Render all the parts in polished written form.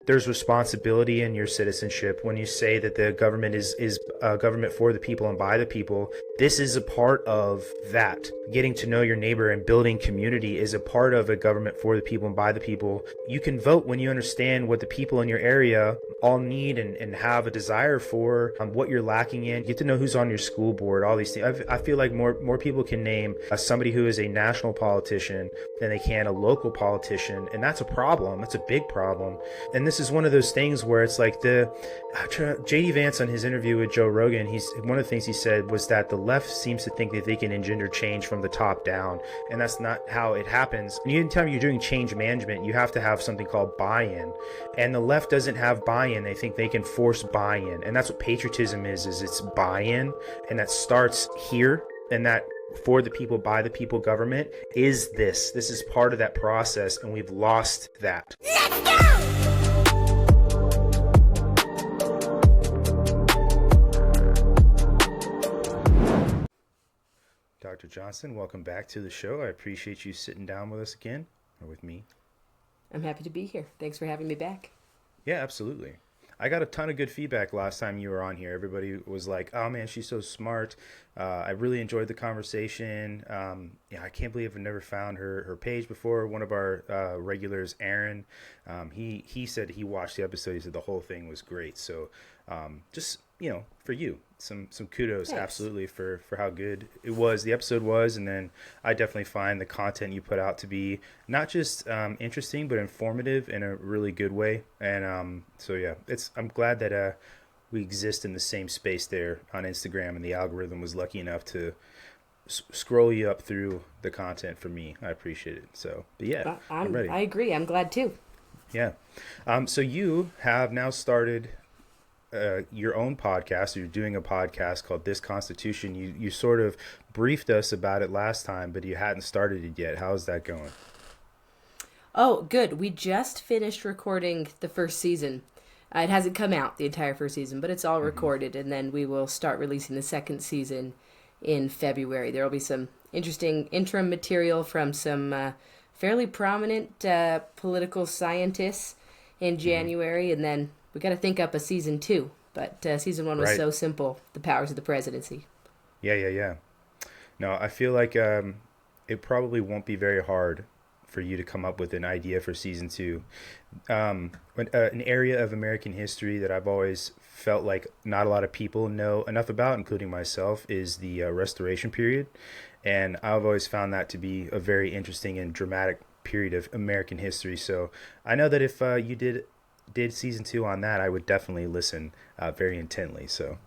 there's responsibility in your citizenship when you say that the government is a government for the people and by the people. This is a part of that. Getting to know your neighbor and building community is a part of a government for the people and by the people. You can vote when you understand what the people in your area all need and have a desire for, what you're lacking in. Get to know who's on your school board, all these things. I feel like more people can name somebody who is a national politician than they can a local politician, and that's a problem. That's a big problem. And this is one of those things where it's like J.D. Vance on his interview with Joe Rogan, one of the things he said was that the left seems to think that they can engender change from the top down, and that's not how it happens. And anytime you're doing change management, you have to have something called buy-in, and the left doesn't have buy-in. They think they can force buy-in, and that's what patriotism is it's buy-in, and that starts here, and that for the people, by the people government is this is part of that process, and we've lost that. Let's go! Dr. Johnston, welcome back to the show. I appreciate you sitting down with us again, or with me. I'm happy to be here. Thanks for having me back. Yeah, absolutely. I got a ton of good feedback last time you were on here. Everybody was like, oh man, she's so smart. I really enjoyed the conversation. I can't believe I've never found her page before. One of our regulars, Aaron, he said he watched the episode. He said the whole thing was great. So just, for you, some kudos. Thanks. Absolutely for how good it was, the episode was. And then I definitely find the content you put out to be not just interesting, but informative in a really good way. And so yeah, I'm glad that we exist in the same space there on Instagram, and the algorithm was lucky enough to scroll you up through the content for me. I appreciate it. So, but yeah, I'm ready. I agree. I'm glad too. Yeah. So you have now started your own podcast. You're doing a podcast called This Constitution. You sort of briefed us about it last time, but you hadn't started it yet. How's that going? Oh, good. We just finished recording the first season. It hasn't come out, the entire first season, but it's all recorded, and then we will start releasing the second season in February. There will be some interesting interim material from some fairly prominent political scientists in January, and then we got to think up a season 2. But season 1 was so simple, the powers of the presidency. Yeah. No, I feel like it probably won't be very hard for you to come up with an idea for season 2. An area of American history that I've always felt like not a lot of people know enough about, including myself, is the Restoration period. And I've always found that to be a very interesting and dramatic period of American history. So I know that if you did season 2 on that, I would definitely listen very intently. So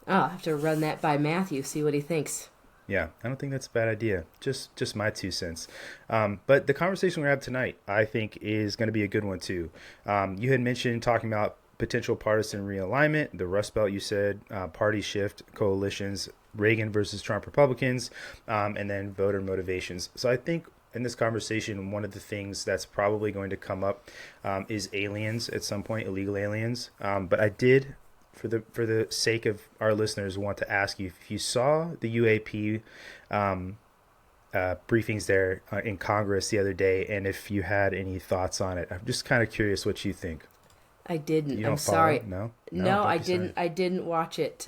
I'll have to run that by Matthew, see what he thinks. Yeah, I don't think that's a bad idea. Just my 2 cents. But the conversation we're having tonight, I think, is going to be a good one, too. You had mentioned talking about potential partisan realignment, the Rust Belt, you said, party shift, coalitions, Reagan versus Trump Republicans, and then voter motivations. So I think in this conversation, one of the things that's probably going to come up is aliens at some point, illegal aliens. But I did, for the sake of our listeners, want to ask you if you saw the UAP briefings there in Congress the other day, and if you had any thoughts on it. I'm just kind of curious what you think. I didn't. I'm sorry. No, I didn't. I didn't watch it.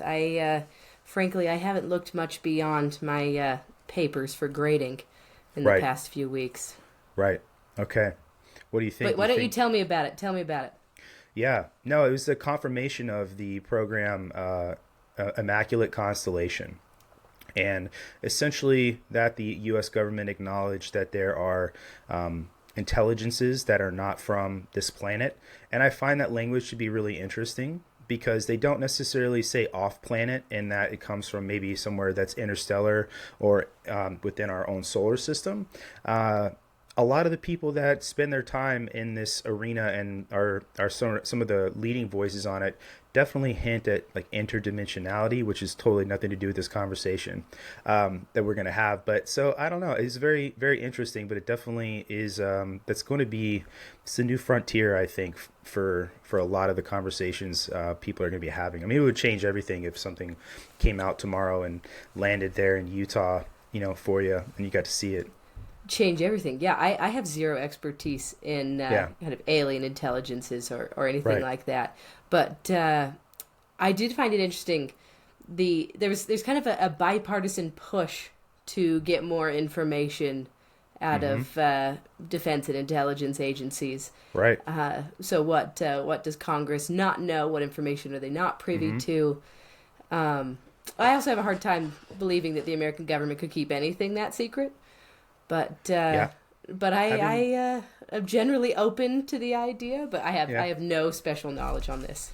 Frankly, I haven't looked much beyond my papers for grading in the past few weeks. Right. Okay. What do you think? Why don't you tell me about it? Tell me about it. Yeah. No, it was the confirmation of the program Immaculate Constellation. And essentially that the U.S. government acknowledged that there are intelligences that are not from this planet. And I find that language to be really interesting, because they don't necessarily say off planet, in that it comes from maybe somewhere that's interstellar or within our own solar system. A lot of the people that spend their time in this arena and are some of the leading voices on it definitely hint at like interdimensionality, which is totally nothing to do with this conversation that we're going to have. But so I don't know, it's very, very interesting, but it definitely is that's going to be, it's the new frontier, I think, for a lot of the conversations people are going to be having. I mean, it would change everything if something came out tomorrow and landed there in Utah, for you, and you got to see it. change everything. Yeah, I have zero expertise in Yeah, kind of alien intelligences or anything right. like that. But I did find it interesting. There's kind of a bipartisan push to get more information out Mm-hmm. of defense and intelligence agencies. Right. So what does Congress not know? What information are they not privy Mm-hmm. to? I also have a hard time believing that the American government could keep anything that secret. But Yeah. Having I'm generally open to the idea. But yeah. I have no special knowledge on this.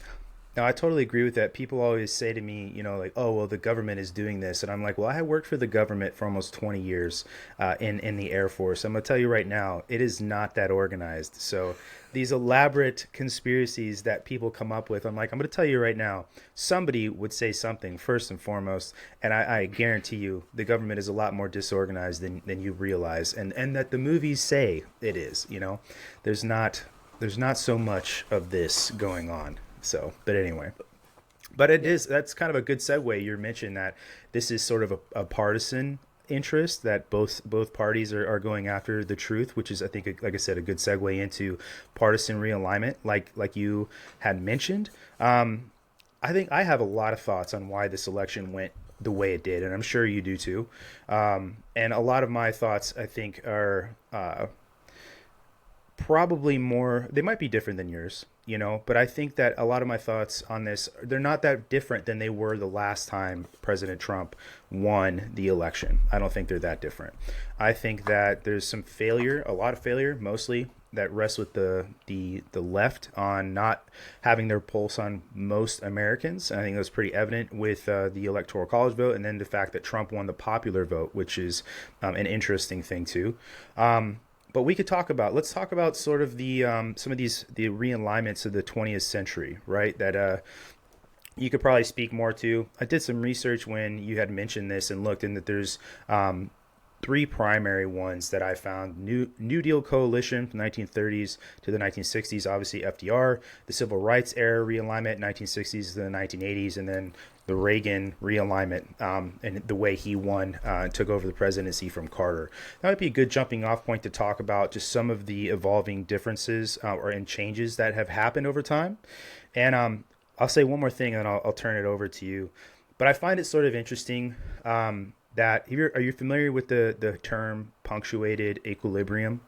No, I totally agree with that. People always say to me, like, "Oh, well, the government is doing this," and I'm like, "Well, I have worked for the government for almost 20 years in the Air Force. I'm gonna tell you right now, it is not that organized. So these elaborate conspiracies that people come up with, I'm like, I'm gonna tell you right now, somebody would say something first and foremost, and I guarantee you, the government is a lot more disorganized than you realize, and that the movies say it is. There's not so much of this going on." So, but anyway, but that's kind of a good segue. You mentioned that this is sort of a partisan interest, that both parties are going after the truth, which is, I think, like I said, a good segue into partisan realignment, like you had mentioned. I think I have a lot of thoughts on why this election went the way it did, and I'm sure you do too. And a lot of my thoughts, I think, are probably more, they might be different than yours, but I think that a lot of my thoughts on this, they're not that different than they were the last time President Trump won the election. I don't think they're that different. I think that there's some failure, a lot of failure, mostly that rests with the left on not having their pulse on most Americans. And I think that's pretty evident with the Electoral College vote, and then the fact that Trump won the popular vote, which is an interesting thing too. But let's talk about sort of the some of the realignments of the 20th century, right? That you could probably speak more to. I did some research when you had mentioned this and looked, and that there's three primary ones that I found. New Deal coalition from the 1930s to the 1960s, obviously FDR, the Civil Rights era realignment, 1960s to the 1980s, and then the Reagan realignment and the way he won and took over the presidency from Carter. That might be a good jumping off point to talk about just some of the evolving differences and changes that have happened over time. And I'll say one more thing, and then I'll turn it over to you. But I find it sort of interesting that are you familiar with the term punctuated equilibrium?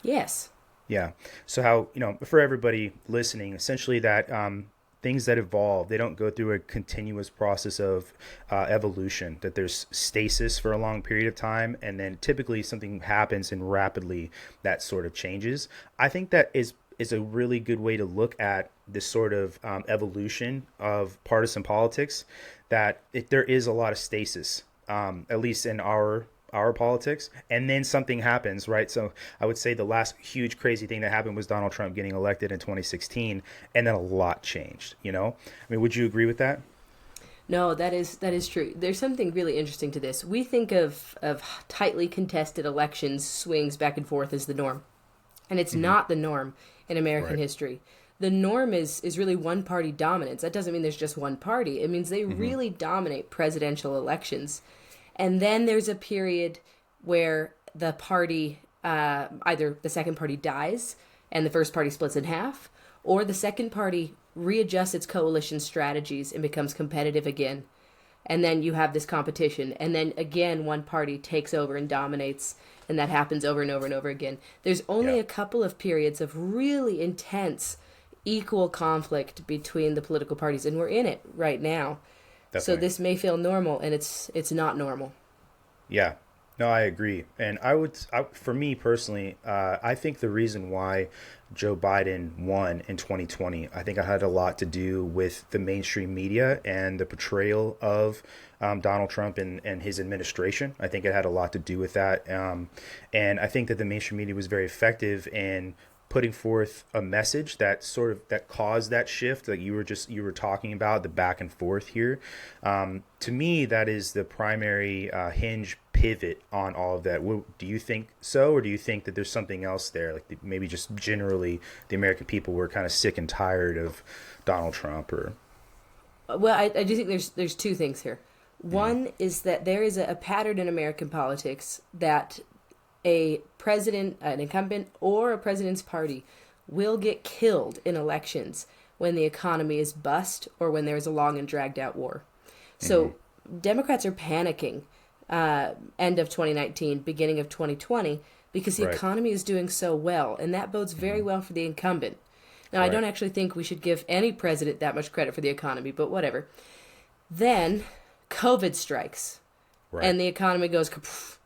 Yes. Yeah. So how, for everybody listening, essentially that things that evolve, they don't go through a continuous process of evolution, that there's stasis for a long period of time, and then typically something happens and rapidly that sort of changes. I think that is a really good way to look at this sort of evolution of partisan politics, that there is a lot of stasis, at least in our politics, and then something happens, right? So I would say the last huge crazy thing that happened was Donald Trump getting elected in 2016, and then a lot changed. I mean, would you agree with that? No, that is true. There's something really interesting to this. We think of tightly contested elections, swings back and forth as the norm, and it's not the norm in American Right. history. The norm is really one party dominance. That doesn't mean there's just one party. It means they really dominate presidential elections. And then there's a period where the party, either the second party dies and the first party splits in half, or the second party readjusts its coalition strategies and becomes competitive again. And then you have this competition. And then again, one party takes over and dominates. And that happens over and over and over again. There's only Yeah. a couple of periods of really intense, equal conflict between the political parties. And we're in it right now. So Definitely. this may feel normal, and it's not normal. Yeah, no, I agree. And for me personally, I think the reason why Joe Biden won in 2020, I think it had a lot to do with the mainstream media and the portrayal of Donald Trump and his administration. I think it had a lot to do with that. And I think that the mainstream media was very effective in putting forth a message that caused that shift that you were talking about, the back and forth here. To me, that is the primary hinge pivot on all of that. Do you think so, or do you think that there's something else there, like maybe just generally the American people were kind of sick and tired of Donald Trump? Or Well, I do think there's two things here. One is that there is a pattern in American politics that a president, an incumbent, or a president's party will get killed in elections when the economy is bust or when there's a long and dragged out war. So Democrats are panicking end of 2019, beginning of 2020, because the economy is doing so well, and that bodes very well for the incumbent. Now, I don't actually think we should give any president that much credit for the economy, but whatever. Then COVID strikes, and the economy goes kapoof.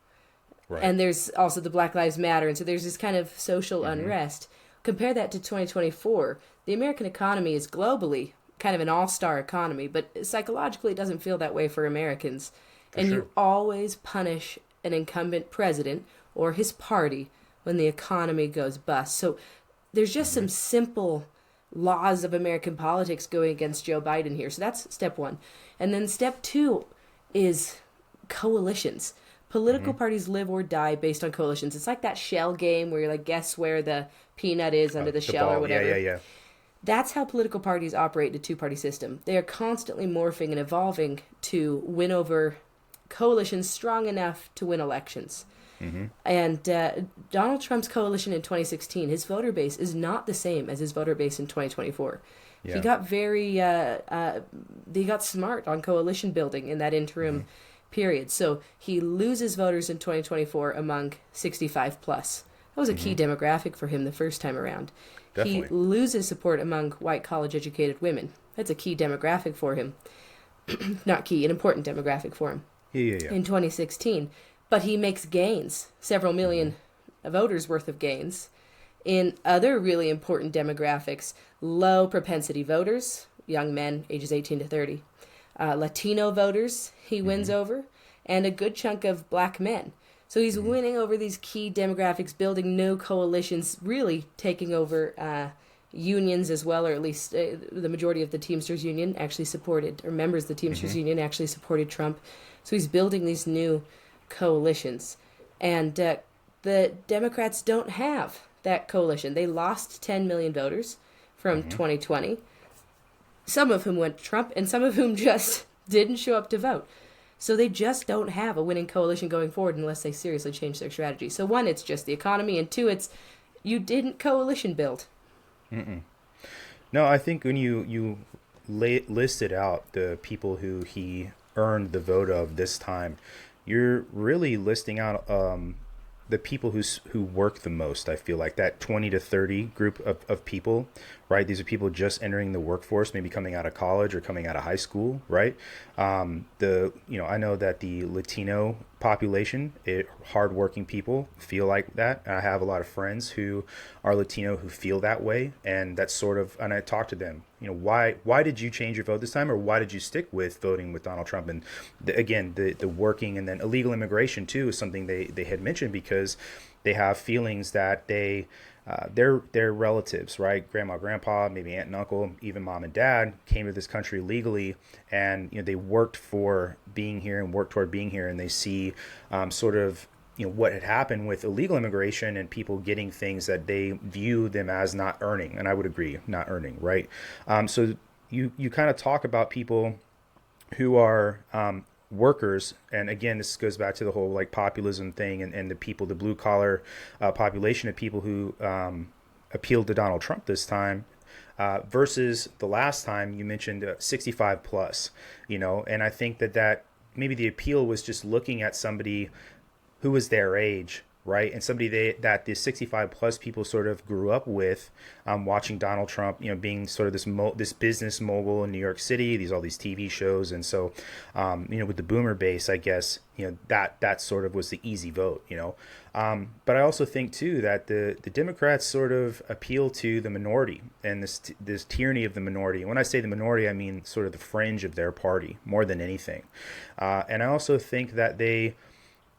And there's also the Black Lives Matter, and so there's this kind of social unrest. Compare that to 2024. The American economy is globally kind of an all-star economy, but psychologically it doesn't feel that way for Americans. You always punish an incumbent president or his party when the economy goes bust. So there's just some simple laws of American politics going against Joe Biden here. So that's step one. And then step two is coalitions. Political parties live or die based on coalitions. It's like that shell game where you're like, guess where the peanut is under the shell or whatever. Yeah. That's how political parties operate in a two-party system. They are constantly morphing and evolving to win over coalitions strong enough to win elections. And Donald Trump's coalition in 2016, his voter base is not the same as his voter base in 2024. He got he got smart on coalition building in that interim period. So he loses voters in 2024 among 65 plus. That was a key demographic for him the first time around. Definitely. He loses support among white college-educated women. That's a key demographic for him. Not key, an important demographic for him. In 2016. But he makes gains, several million voters worth of gains, in other really important demographics. Low propensity voters, young men ages 18 to 30. Latino voters he wins over, and a good chunk of black men. So he's winning over these key demographics, building new coalitions, really taking over unions as well, or at least the majority of the Teamsters Union actually supported, or members of the Teamsters Union actually supported Trump. So he's building these new coalitions. And the Democrats don't have that coalition. They lost 10 million voters from 2020, some of whom went to Trump, and some of whom just didn't show up to vote. So they just don't have a winning coalition going forward unless they seriously change their strategy. So one, it's just the economy, and two, it's you didn't coalition build. No, I think when you listed out the people who he earned the vote of this time, you're really listing out the people who work the most. I feel like that 20 to 30 group of people, right? These are people just entering the workforce, maybe coming out of college or coming out of high school, right? I know that the Latino population, hardworking people feel like that. I have a lot of friends who are Latino who feel that way, and that's sort of, and I talk to them, why did you change your vote this time, or why did you stick with voting with Donald Trump? And the working, and then illegal immigration too is something they had mentioned, because they have feelings that their relatives, right? Grandma, grandpa, maybe aunt and uncle, even mom and dad came to this country legally, and they worked for being here and worked toward being here, and they see what had happened with illegal immigration and people getting things that they view them as not earning. And I would agree, not earning, right? So you kind of talk about people who are workers, and again, this goes back to the whole like populism thing, and the people, the blue collar population of people who appealed to Donald Trump this time, versus the last time you mentioned 65 plus, and I think that maybe the appeal was just looking at somebody who was their age, right? And somebody that the 65 plus people sort of grew up with, watching Donald Trump, being sort of this business mogul in New York City, all these TV shows. And so, with the boomer base, I guess, that sort of was the easy vote, but I also think too that the Democrats sort of appeal to the minority and this tyranny of the minority. And when I say the minority, I mean sort of the fringe of their party more than anything. And I also think that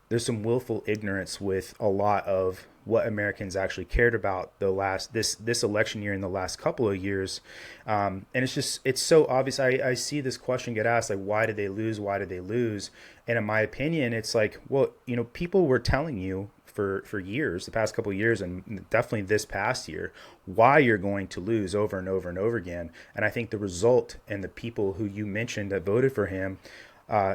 there's some willful ignorance with a lot of what Americans actually cared about this election year and the last couple of years. And it's so obvious. I see this question get asked, like, why did they lose? Why did they lose? And in my opinion, it's like, well, people were telling you for years, the past couple of years, and definitely this past year, why you're going to lose over and over and over again. And I think the result, and the people who you mentioned that voted for him,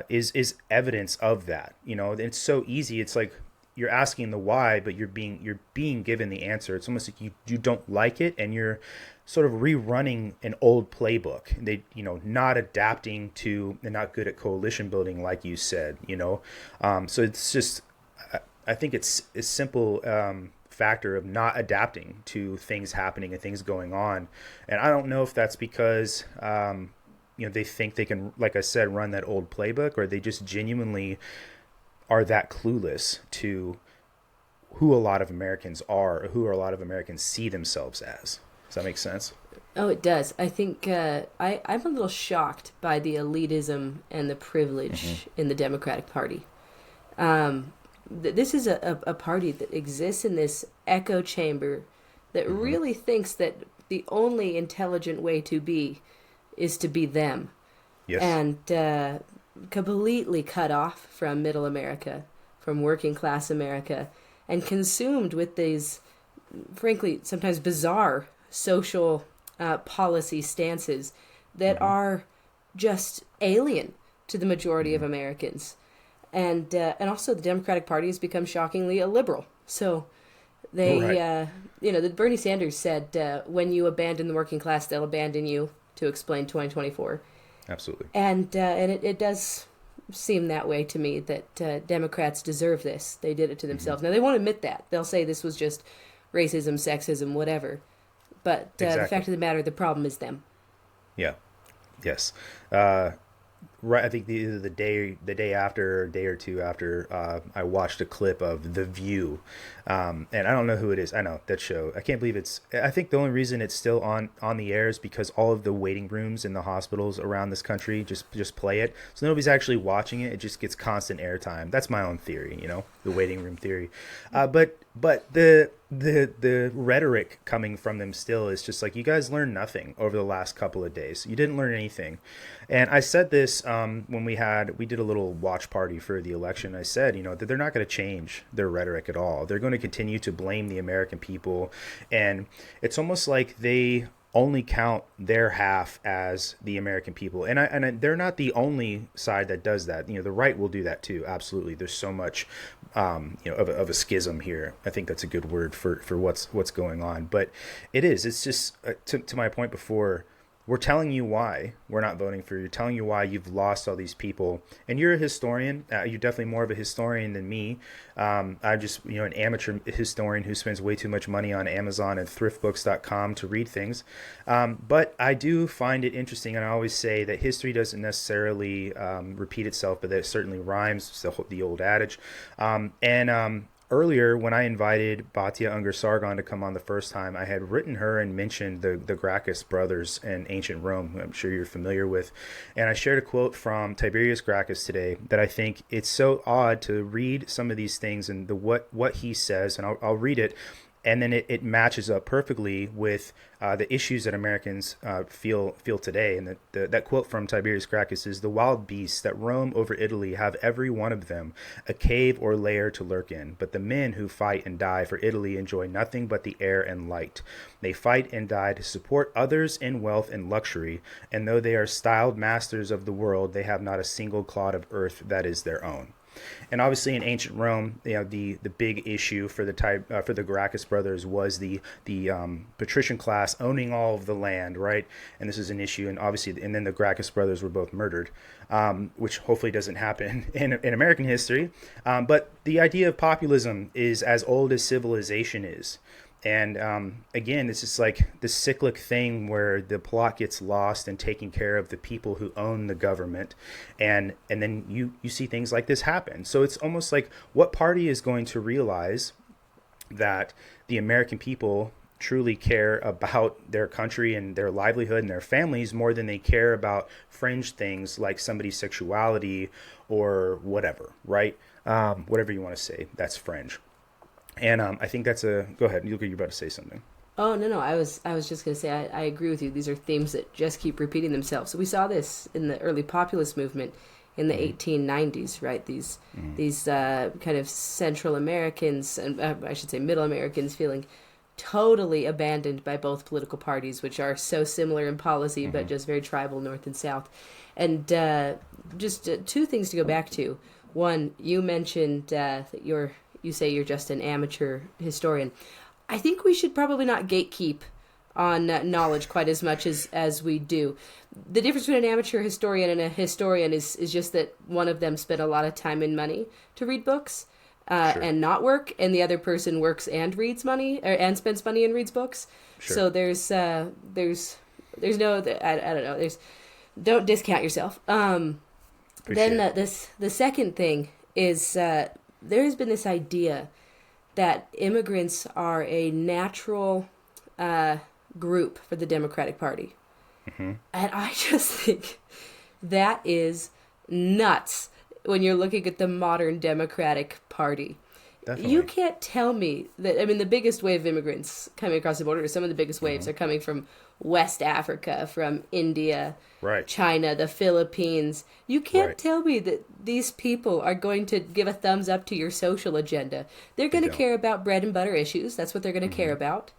is evidence of that. It's so easy. It's like, you're asking the why, but you're being given the answer. It's almost like you don't like it, and you're sort of rerunning an old playbook. They, not adapting to, and not good at coalition building, like you said. So it's just, I think it's a simple factor of not adapting to things happening and things going on. And I don't know if that's because they think they can, like I said, run that old playbook, or they just genuinely are that clueless to who a lot of Americans are, or who a lot of Americans see themselves as. Does that make sense? Oh, it does. I think I'm a little shocked by the elitism and the privilege in the Democratic Party. This is a party that exists in this echo chamber that really thinks that the only intelligent way to be is to be them. Yes. And completely cut off from middle America, from working class America, and consumed with these, frankly, sometimes bizarre social policy stances that are just alien to the majority of Americans. And also the Democratic Party has become shockingly illiberal. So they, that Bernie Sanders said, when you abandon the working class, they'll abandon you, to explain 2024. Absolutely. And it does seem that way to me, that Democrats deserve this. They did it to themselves. Now, they won't admit that. They'll say this was just racism, sexism, whatever. But the fact of the matter, the problem is them. Yeah. Yes. Right. I think the day after, or a day or two after, I watched a clip of The View, and I don't know who it is. I know that show. I can't believe I think the only reason it's still on the air is because all of the waiting rooms in the hospitals around this country just play it, so nobody's actually watching it. It just gets constant airtime. That's my own theory, the waiting room theory. But the rhetoric coming from them still is just like, you guys learned nothing over the last couple of days. You didn't learn anything. And I said this when we did a little watch party for the election. I said, that they're not going to change their rhetoric at all. They're going to continue to blame the American people. And it's almost like they only count their half as the American people. And they're not the only side that does that. The right will do that too. Absolutely. There's so much, of a schism here. I think that's a good word for what's going on. But it's just, to my point before, we're telling you why we're not voting for you. We're telling you why you've lost all these people. And you're a historian. You're definitely more of a historian than me. I'm just, an amateur historian who spends way too much money on Amazon and thriftbooks.com to read things. But I do find it interesting. And I always say that history doesn't necessarily repeat itself, but that it certainly rhymes. It's the old adage. Earlier, when I invited Batya Ungar-Sargon to come on the first time, I had written her and mentioned the Gracchus brothers in ancient Rome, who I'm sure you're familiar with. And I shared a quote from Tiberius Gracchus today that I think it's so odd to read some of these things and what he says, and I'll read it. And then it matches up perfectly with the issues that Americans feel today. And that quote from Tiberius Gracchus is, "The wild beasts that roam over Italy have every one of them a cave or lair to lurk in. But the men who fight and die for Italy enjoy nothing but the air and light. They fight and die to support others in wealth and luxury. And though they are styled masters of the world, they have not a single clod of earth that is their own." And obviously, in ancient Rome, the big issue for the Gracchus brothers was the patrician class owning all of the land, right? And this is an issue, and obviously, and then the Gracchus brothers were both murdered, which hopefully doesn't happen in American history. But the idea of populism is as old as civilization is. And again, it's just like this cyclic thing where the plot gets lost in taking care of the people who own the government. And then you see things like this happen. So it's almost like, what party is going to realize that the American people truly care about their country and their livelihood and their families more than they care about fringe things like somebody's sexuality or whatever, right? Whatever you want to say, that's fringe. And I think that's go ahead. You're about to say something. Oh, no. I was just going to say, I agree with you. These are themes that just keep repeating themselves. So we saw this in the early populist movement in the 1890s, right? These kind of Central Americans, and I should say Middle Americans, feeling totally abandoned by both political parties, which are so similar in policy, but just very tribal, North and South. And just two things to go back to. One, you mentioned that your you say you're just an amateur historian. I think we should probably not gatekeep on knowledge quite as much as we do. The difference between an amateur historian and a historian is just that one of them spent a lot of time and money to read books Sure. and not work, and the other person works and reads money and spends money and reads books. Sure. So there's no I don't know. Don't discount yourself. Then the second thing is there has been this idea that immigrants are a natural group for the Democratic Party. Mm-hmm. And I just think that is nuts when you're looking at the modern Democratic Party. Definitely. You can't tell me that, I mean, the biggest wave of immigrants coming across the border, some of the biggest waves are coming from West Africa, from India, Right. China, the Philippines. You can't Right. tell me that these people are going to give a thumbs up to your social agenda. They're going to don't. care about bread and butter issues. That's what they're going to care about.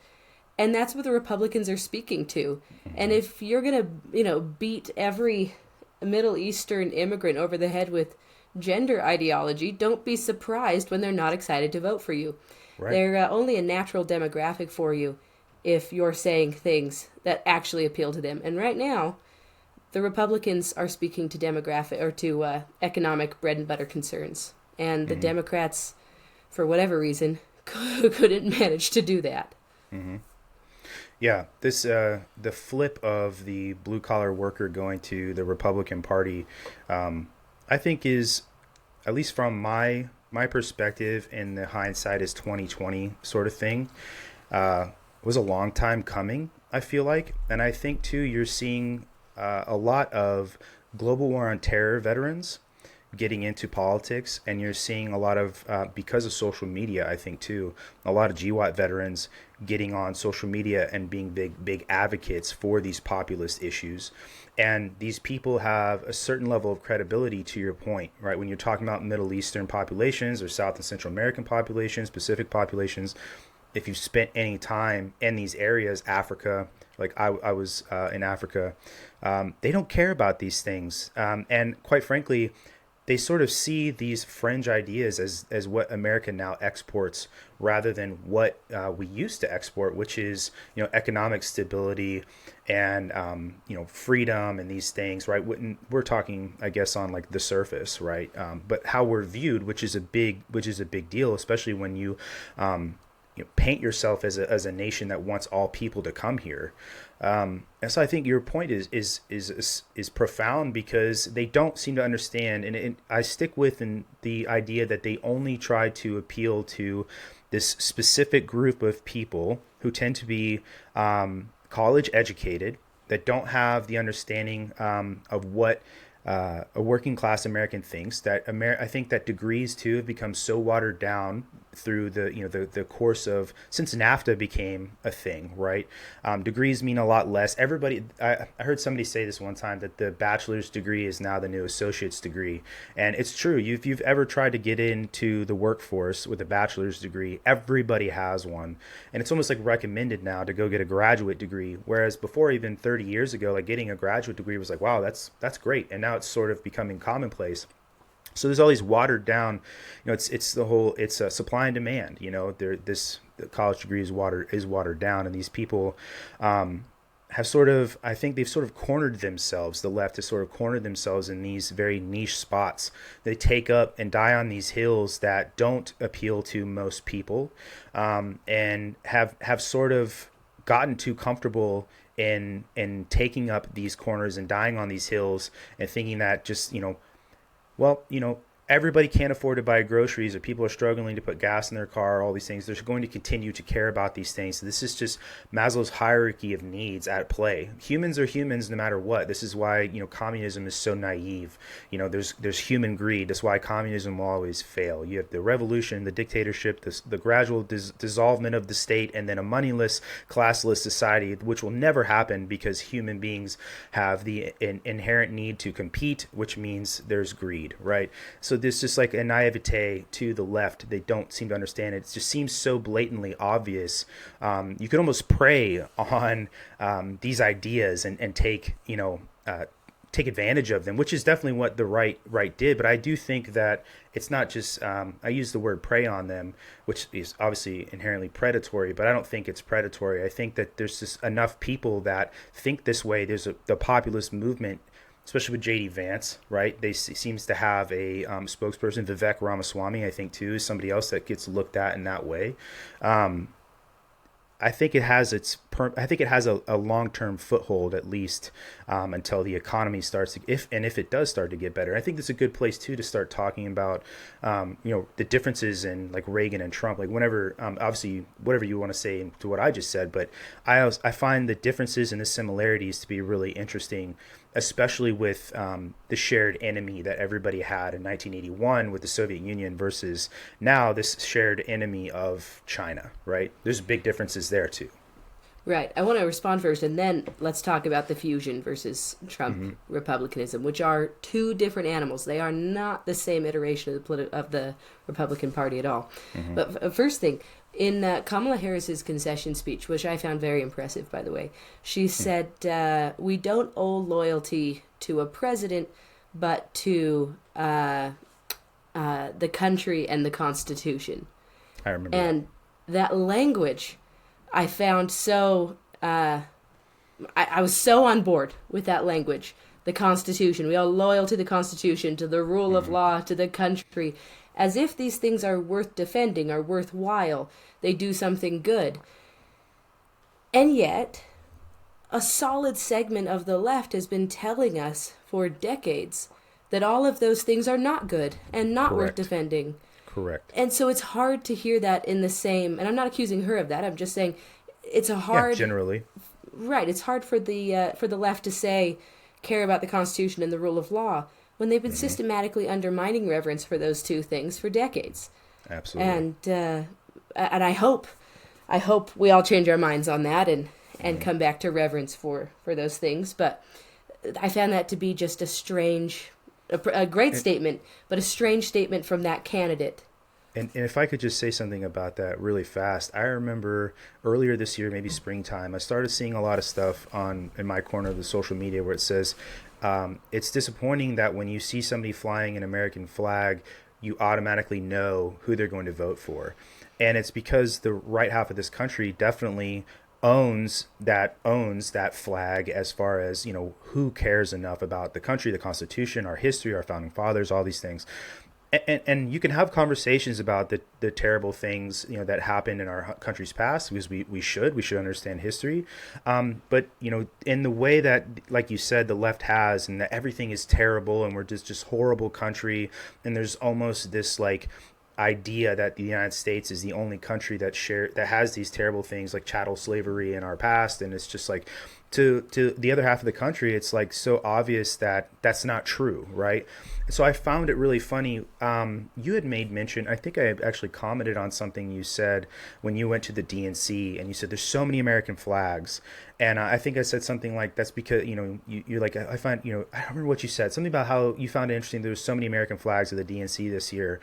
And that's what the Republicans are speaking to. And if you're going to, beat every Middle Eastern immigrant over the head with gender ideology, don't be surprised when they're not excited to vote for you. Right. They're only a natural demographic for you if you're saying things that actually appeal to them. And right now, the Republicans are speaking to demographic or to economic bread and butter concerns. And the Democrats, for whatever reason, couldn't manage to do that. Mm-hmm. Yeah, this the flip of the blue collar worker going to the Republican Party, I think is, at least from my perspective, and the hindsight is 2020 sort of thing, was a long time coming. I feel like, and I think too, you're seeing a lot of global war on terror veterans getting into politics, and you're seeing a lot of because of social media, I think too, a lot of GWAT veterans getting on social media and being big advocates for these populist issues. And these people have a certain level of credibility, to your point, right? When you're talking about Middle Eastern populations or South and Central American populations, Pacific populations, if you've spent any time in these areas, Africa, like I was in Africa, they don't care about these things. And quite frankly, they sort of see these fringe ideas as what America now exports, rather than what we used to export, which is, economic stability and, freedom and these things, right? We're talking, I guess, on like the surface, right? But how we're viewed, which is a big deal, especially when you paint yourself as a nation that wants all people to come here. And so I think your point is profound, because they don't seem to understand, and I stick with the idea that they only try to appeal to this specific group of people who tend to be college educated, that don't have the understanding of what a working class American thinks. I think that degrees too have become so watered down through the course of, since NAFTA became a thing, right? Degrees mean a lot less. Everybody, I heard somebody say this one time, that the bachelor's degree is now the new associate's degree, and it's true. If you've ever tried to get into the workforce with a bachelor's degree, everybody has one, and it's almost like recommended now to go get a graduate degree. Whereas before, even 30 years ago, like getting a graduate degree was like, wow, that's great, and now it's sort of becoming commonplace. So there's all these watered down, it's a supply and demand. The college degree is watered down, and these people have I think they've sort of cornered themselves. The left has sort of cornered themselves in these very niche spots. They take up and die on these hills that don't appeal to most people, and have sort of gotten too comfortable in taking up these corners and dying on these hills, and thinking that just, everybody can't afford to buy groceries, or people are struggling to put gas in their car, all these things. They're going to continue to care about these things. So this is just Maslow's hierarchy of needs at play. Humans are humans no matter what. This is why, communism is so naive. There's human greed. That's why communism will always fail. You have the revolution, the dictatorship, the gradual dissolvement of the state, and then a moneyless, classless society, which will never happen, because human beings have the inherent need to compete, which means there's greed, right? So there's just like a naivete to the left. They don't seem to understand it. It just seems so blatantly obvious. You could almost prey on these ideas and take, take advantage of them, which is definitely what the right did. But I do think that it's not just I use the word prey on them, which is obviously inherently predatory, but I don't think it's predatory. I think that there's just enough people that think this way. There's the populist movement, especially with JD Vance, right? They seems to have a spokesperson, Vivek Ramaswamy, I think too, is somebody else that gets looked at in that way. I think it has a long-term foothold, at least until the economy starts to, if it does start to get better. I think that's a good place too to start talking about the differences in like Reagan and Trump. Like whenever obviously whatever you want to say to what I just said, but I find the differences and the similarities to be really interesting, especially with the shared enemy that everybody had in 1981 with the Soviet Union versus now this shared enemy of China, right? There's big differences there too. Right. I want to respond first, and then let's talk about the fusion versus Trump republicanism, which are two different animals. They are not the same iteration of the Republican Party at all. But first thing, in Kamala Harris's concession speech, which I found very impressive, by the way, she said, we don't owe loyalty to a president, but to the country and the Constitution. I remember. And that language I found so... I was so on board with that language. The Constitution. We are loyal to the Constitution, to the rule of law, to the country. As if these things are worth defending, are worthwhile. They do something good. And yet, a solid segment of the left has been telling us for decades that all of those things are not good and not worth defending. Correct. And so it's hard to hear that in the same, and I'm not accusing her of that, I'm just saying it's a hard... Yeah, generally. Right, it's hard for the left to say, care about the Constitution and the rule of law, when they've been systematically undermining reverence for those two things for decades. Absolutely. And I hope we all change our minds on that and come back to reverence for those things. But I found that to be just a great statement, but a strange statement from that candidate. And if I could just say something about that really fast, I remember earlier this year, maybe springtime, I started seeing a lot of stuff in my corner of the social media where it says, it's disappointing that when you see somebody flying an American flag, you automatically know who they're going to vote for. And it's because the right half of this country definitely owns that flag, as far as, who cares enough about the country, the Constitution, our history, our founding fathers, all these things. And you can have conversations about the terrible things that happened in our country's past, because we should understand history, but in the way that, like you said, the left has, and that everything is terrible and we're just horrible country, and there's almost this like idea that the United States is the only country that has these terrible things like chattel slavery in our past, and it's just like to the other half of the country, it's like so obvious that that's not true, right? So I found it really funny. You had made mention, I think I had actually commented on something you said when you went to the DNC, and you said there's so many American flags. And I think I said something like, that's because, you're like, I find, I don't remember what you said, something about how you found it interesting there was so many American flags at the DNC this year.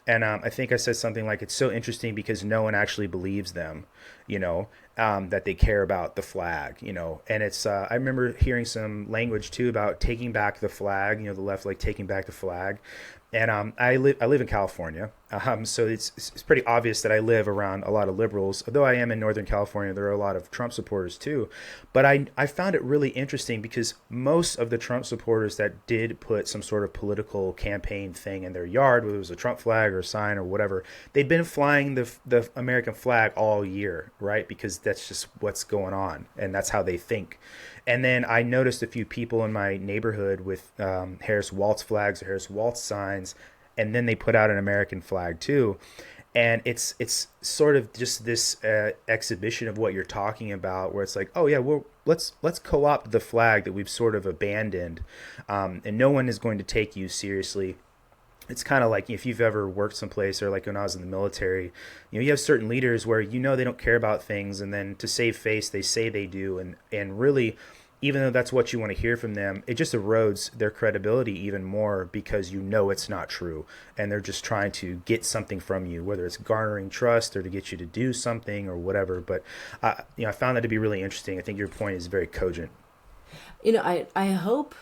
And I think I said something like, it's so interesting because no one actually believes them, that they care about the flag, and it's, I remember hearing some language too about taking back the flag, the left, like taking back the flag. And I live in California, so it's pretty obvious that I live around a lot of liberals. Although I am in Northern California, there are a lot of Trump supporters too. But I found it really interesting because most of the Trump supporters that did put some sort of political campaign thing in their yard, whether it was a Trump flag or a sign or whatever, they'd been flying the American flag all year, right? Because that's just what's going on, and that's how they think. And then I noticed a few people in my neighborhood with Harris Waltz flags or Harris Waltz signs, and then they put out an American flag too. And it's sort of just this exhibition of what you're talking about, where it's like, oh yeah, well let's co-opt the flag that we've sort of abandoned, and no one is going to take you seriously. It's kind of like if you've ever worked someplace, or like when I was in the military, you have certain leaders where they don't care about things, and then to save face they say they do, and really, even though that's what you want to hear from them, it just erodes their credibility even more, because it's not true, and they're just trying to get something from you, whether it's garnering trust or to get you to do something or whatever. But I found that to be really interesting. I think your point is very cogent. I hope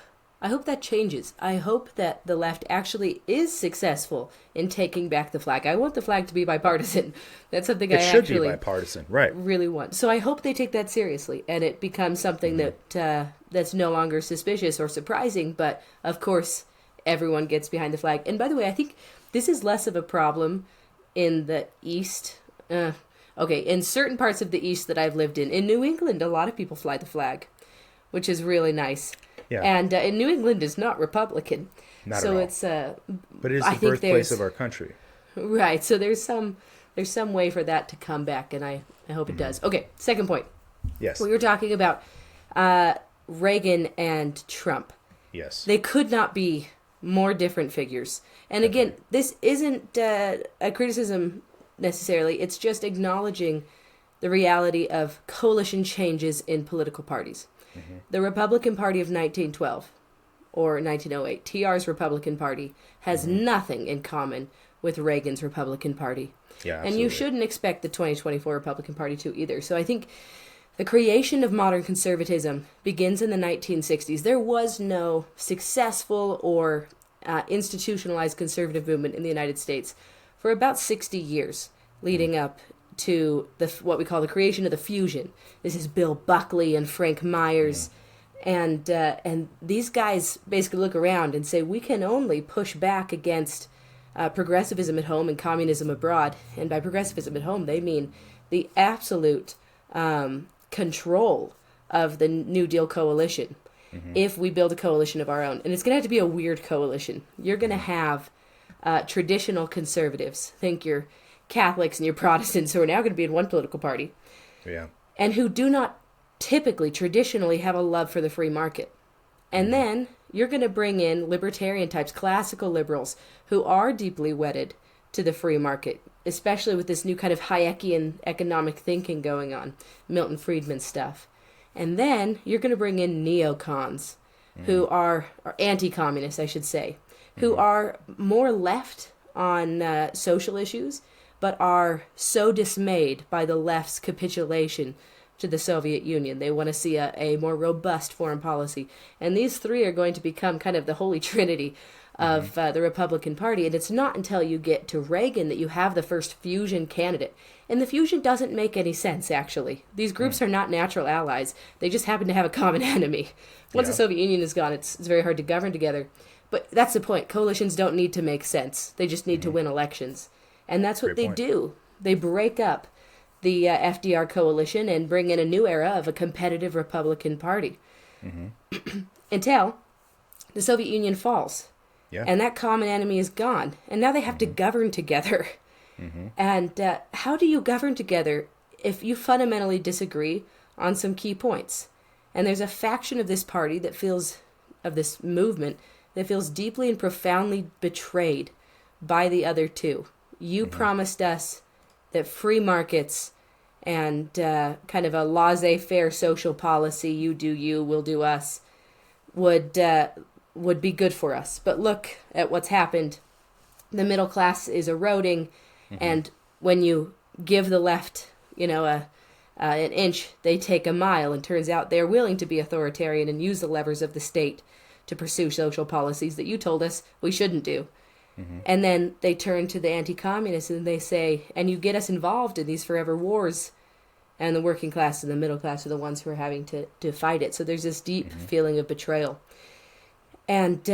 I hope that changes. I hope that the left actually is successful in taking back the flag. I want the flag to be bipartisan. That's something It should be bipartisan, right? Really want. So I hope they take that seriously and it becomes something that that's no longer suspicious or surprising. But of course, everyone gets behind the flag. And by the way, I think this is less of a problem in the East. In certain parts of the East that I've lived in New England, a lot of people fly the flag, which is really nice. Yeah. And in New England is not Republican. Not so at all. It's but it is the birthplace of our country. Right. So there's some way for that to come back, and I hope it does. Okay, second point. Yes. We were talking about Reagan and Trump. Yes. They could not be more different figures. And again, this isn't a criticism necessarily. It's just acknowledging the reality of coalition changes in political parties. The Republican Party of 1912 or 1908, TR's Republican Party, has nothing in common with Reagan's Republican Party. Yeah, absolutely. And you shouldn't expect the 2024 Republican Party to either. So I think the creation of modern conservatism begins in the 1960s. There was no successful or institutionalized conservative movement in the United States for about 60 years leading up to what we call the creation of the fusion. This is Bill Buckley and Frank Myers. And these guys basically look around and say, we can only push back against progressivism at home and communism abroad. And by progressivism at home, they mean the absolute control of the New Deal coalition if we build a coalition of our own. And it's going to have to be a weird coalition. You're going to have traditional conservatives, think your Catholics and your Protestants, who are now going to be in one political party, and who do not traditionally have a love for the free market. And then you're going to bring in libertarian types, classical liberals, who are deeply wedded to the free market, especially with this new kind of Hayekian economic thinking going on, Milton Friedman stuff. And then you're going to bring in neocons, who are anti-communists, I should say, who are more left on social issues, but are so dismayed by the left's capitulation to the Soviet Union. They want to see a more robust foreign policy. And these three are going to become kind of the holy trinity of the Republican Party. And it's not until you get to Reagan that you have the first fusion candidate. And the fusion doesn't make any sense, actually. These groups are not natural allies. They just happen to have a common enemy. Once the Soviet Union is gone, it's very hard to govern together. But that's the point. Coalitions don't need to make sense. They just need to win elections. And that's what they do. They break up the FDR coalition and bring in a new era of a competitive Republican Party. Until the Soviet Union falls. And that common enemy is gone. And now they have to govern together. And how do you govern together if you fundamentally disagree on some key points? And there's a faction of this party that feels, of this movement, that feels deeply and profoundly betrayed by the other two. You promised us that free markets and kind of a laissez-faire social policy, you do you, we'll do us, would be good for us. But look at what's happened. The middle class is eroding, and when you give the left, an inch, they take a mile, and turns out they're willing to be authoritarian and use the levers of the state to pursue social policies that you told us we shouldn't do. And then they turn to the anti-communists and they say, and you get us involved in these forever wars, and the working class and the middle class are the ones who are having to fight it. So there's this deep feeling of betrayal. And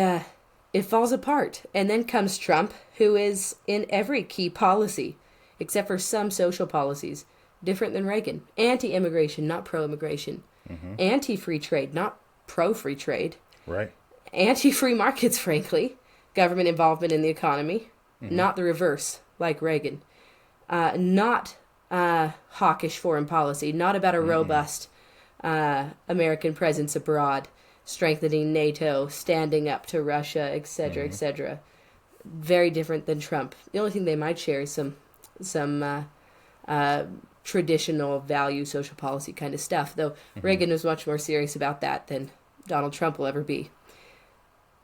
it falls apart. And then comes Trump, who is in every key policy, except for some social policies, different than Reagan. Anti-immigration, not pro-immigration. Anti-free trade, not pro-free trade. Right. Anti-free markets, frankly. Government involvement in the economy, not the reverse, like Reagan. Not hawkish foreign policy, not about a robust American presence abroad, strengthening NATO, standing up to Russia, etc., etc. Very different than Trump. The only thing they might share is some traditional value, social policy kind of stuff, though Reagan was much more serious about that than Donald Trump will ever be.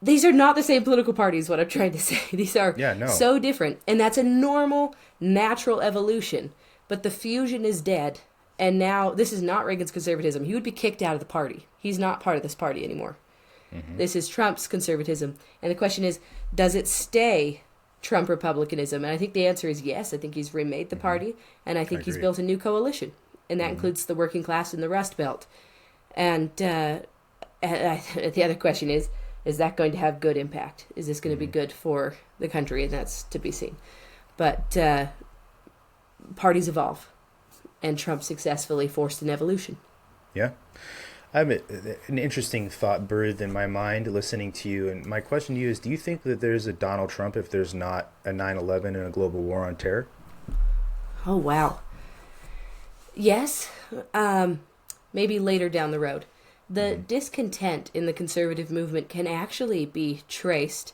These are not the same political parties, what I'm trying to say. These are so different. And that's a normal, natural evolution. But the fusion is dead. And now, this is not Reagan's conservatism. He would be kicked out of the party. He's not part of this party anymore. This is Trump's conservatism. And the question is, does it stay Trump republicanism? And I think the answer is yes. I think he's remade the party, and I think he's built a new coalition, and that includes the working class and the Rust Belt. And the other question is that going to have good impact? Is this going to be good for the country? And that's to be seen. But parties evolve, and Trump successfully forced an evolution. Yeah. I have an interesting thought birthed in my mind listening to you. And my question to you is, do you think that there's a Donald Trump if there's not a 9/11 and a global war on terror? Oh, wow. Yes. Maybe later down the road. The discontent in the conservative movement can actually be traced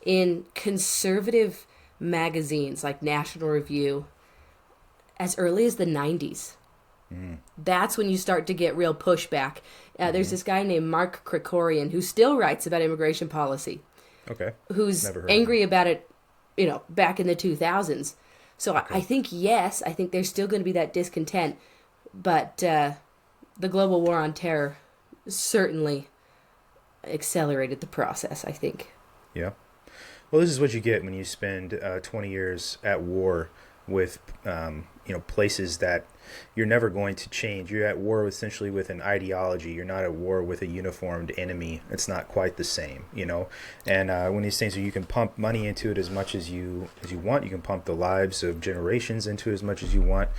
in conservative magazines like National Review as early as the 90s. That's when you start to get real pushback. There's this guy named Mark Krikorian who still writes about immigration policy. Okay. Who's angry about it, back in the 2000s. So okay. I think, yes, I think there's still going to be that discontent. But the global war on terror certainly accelerated the process, I think. Yeah. Well, this is what you get when you spend 20 years at war with, places that you're never going to change. You're at war essentially with an ideology. You're not at war with a uniformed enemy. It's not quite the same, And when these things, you can pump money into it as much as you want. You can pump the lives of generations into it as much as you want.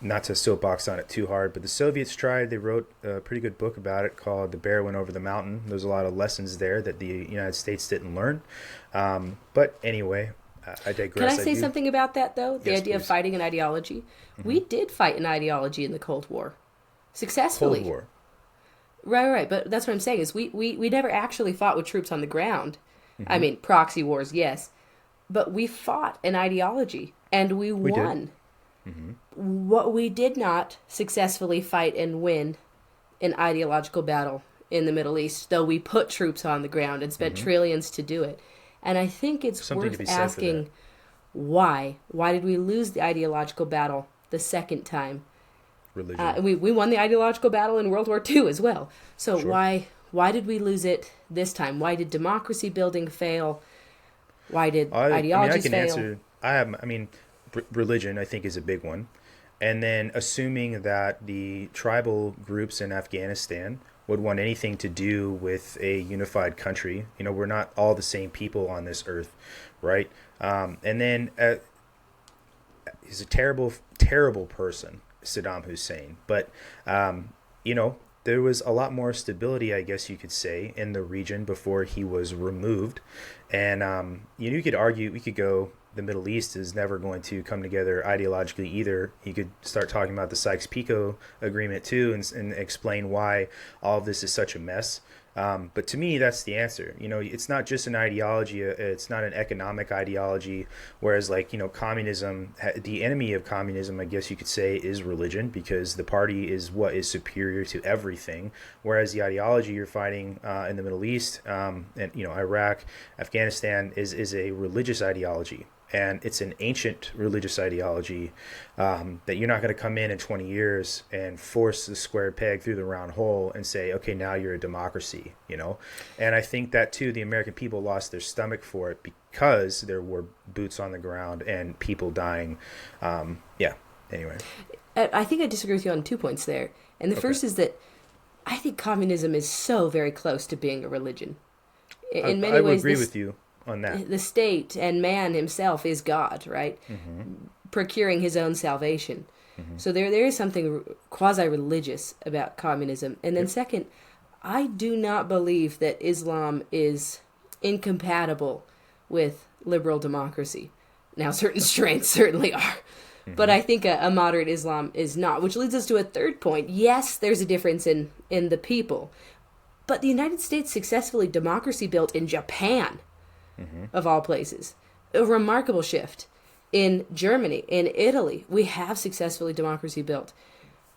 Not to soapbox on it too hard, but the Soviets tried. They wrote a pretty good book about it called The Bear Went Over the Mountain. There's a lot of lessons there that the United States didn't learn. But anyway, I digress. Can I say something about that, though? The idea of fighting an ideology? We did fight an ideology in the Cold War. Successfully. Cold War. Right. But that's what I'm saying is we never actually fought with troops on the ground. I mean, proxy wars, yes. But we fought an ideology, and we won. What we did not successfully fight and win an ideological battle in the Middle East, though we put troops on the ground and spent trillions to do it. And I think it's worth asking why. Why did we lose the ideological battle the second time? Religion. We won the ideological battle in World War II as well. So why did we lose it this time? Why did democracy building fail? Why did ideologies fail? Religion, I think, is a big one. And then assuming that the tribal groups in Afghanistan would want anything to do with a unified country. We're not all the same people on this earth, right? And then he's a terrible, terrible person, Saddam Hussein. But, there was a lot more stability, I guess you could say, in the region before he was removed. And, you could argue, we could go, the Middle East is never going to come together ideologically either. You could start talking about the Sykes-Picot agreement too and explain why all of this is such a mess. But to me, that's the answer. It's not just an ideology. It's not an economic ideology. Whereas communism, the enemy of communism, I guess you could say, is religion, because the party is what is superior to everything. Whereas the ideology you're fighting in the Middle East and Iraq, Afghanistan is a religious ideology. And it's an ancient religious ideology that you're not going to come in 20 years and force the square peg through the round hole and say, okay, now you're a democracy, And I think that, too, the American people lost their stomach for it because there were boots on the ground and people dying. Anyway. I think I disagree with you on 2 points there. And the first is that I think communism is so very close to being a religion. In many ways, I would agree with you on that. The state and man himself is God, right? Procuring his own salvation. So there is something quasi-religious about communism. And then second, I do not believe that Islam is incompatible with liberal democracy. Now, certain strains certainly are. But I think a moderate Islam is not, which leads us to a third point. Yes, there's a difference in the people. But the United States successfully democracy built in Japan. Of all places. A remarkable shift. In Germany, in Italy, we have successfully democracy built.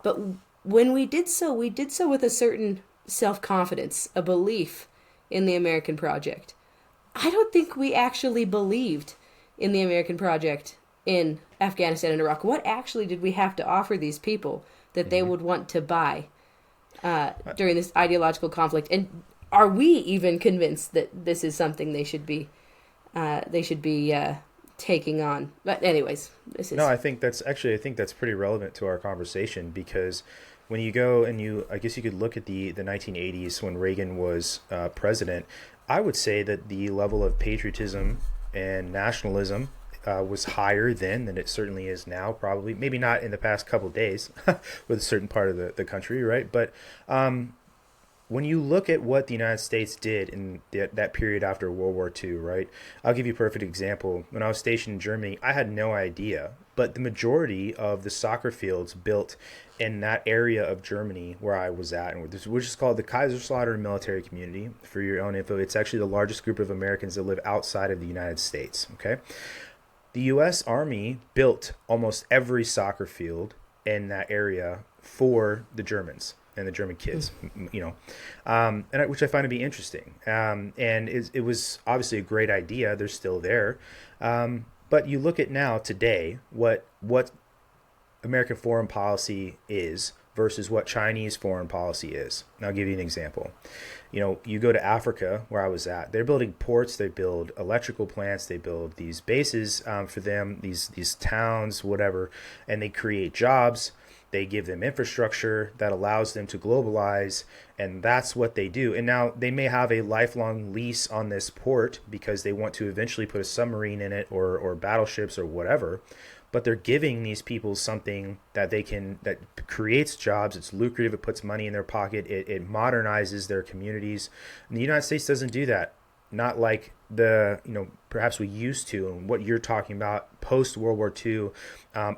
But when we did so with a certain self-confidence, a belief in the American project. I don't think we actually believed in the American project in Afghanistan and Iraq. What actually did we have to offer these people that they would want to buy? during this ideological conflict? And are we even convinced that this is something they should be taking on? But anyways, this is No, I think that's pretty relevant to our conversation, because when you go and I guess you could look at the 1980s when Reagan was president. I would say that the level of patriotism and nationalism was higher then than it certainly is now. Probably, maybe not in the past couple of days with a certain part of the country, right? But when you look at what the United States did in that period after World War II, right? I'll give you a perfect example. When I was stationed in Germany, I had no idea, but the majority of the soccer fields built in that area of Germany where I was at, which is called the Kaiserslautern Military Community. For your own info, it's actually the largest group of Americans that live outside of the United States, okay? The U.S. Army built almost every soccer field in that area for the Germans and the German kids, which I find to be interesting. And it was obviously a great idea. They're still there. But you look at now, today, what American foreign policy is versus what Chinese foreign policy is. And I'll give you an example. You go to Africa, where I was at, they're building ports, they build electrical plants, they build these bases for them, these towns, whatever, and they create jobs. They give them infrastructure that allows them to globalize, and that's what they do. And now they may have a lifelong lease on this port because they want to eventually put a submarine in it or battleships or whatever. But they're giving these people something that that creates jobs. It's lucrative. It puts money in their pocket. It modernizes their communities. And the United States doesn't do that. Not like perhaps we used to, and what you're talking about post World War II,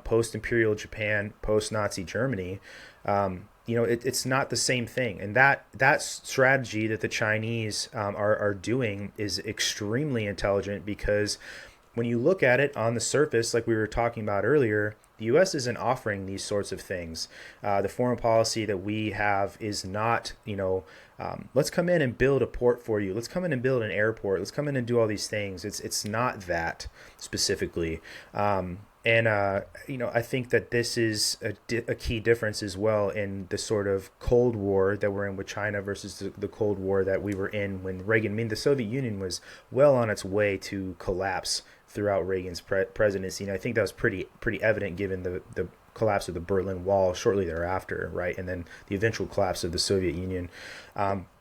post Imperial Japan, post Nazi Germany. It's not the same thing. And that strategy that the Chinese are doing is extremely intelligent, because when you look at it on the surface, like we were talking about earlier, the U.S. isn't offering these sorts of things. The foreign policy that we have is not, let's come in and build a port for you. Let's come in and build an airport. Let's come in and do all these things. It's not that specifically. I think that this is a key difference as well in the sort of Cold War that we're in with China versus the Cold War that we were in when Reagan, the Soviet Union was well on its way to collapse throughout Reagan's presidency. And I think that was pretty evident given the collapse of the Berlin Wall shortly thereafter, right? And then the eventual collapse of the Soviet Union.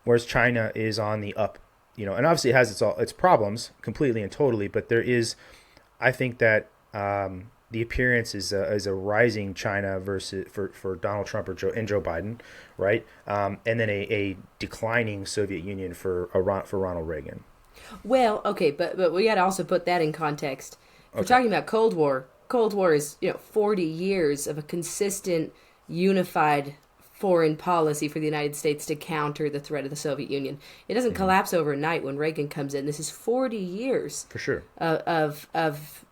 Whereas China is on the up, and obviously it has its problems completely and totally, but there is, I think that the appearance is a rising China versus for Donald Trump and Joe Biden, right? And then a declining Soviet Union for Ronald Reagan. Well, okay, but we got to also put that in context. If we're talking about Cold War. Cold War is 40 years of a consistent, unified foreign policy for the United States to counter the threat of the Soviet Union. It doesn't collapse overnight when Reagan comes in. This is 40 years for sure of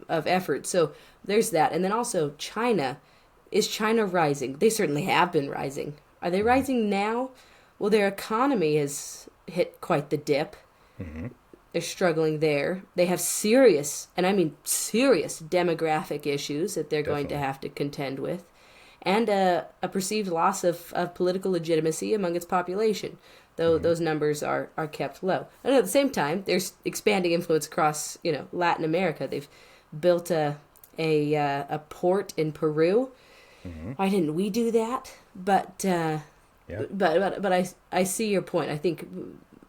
effort. So there's that, and then also China. Is China rising? They certainly have been rising. Are they rising now? Well, their economy has hit quite the dip. Mm-hmm. They're struggling there. They have serious, and I mean serious, demographic issues that they're going to have to contend with, and a perceived loss of political legitimacy among its population, though those numbers are kept low. And at the same time, there's expanding influence across Latin America. They've built a port in Peru. Mm-hmm. Why didn't we do that? But I see your point. I think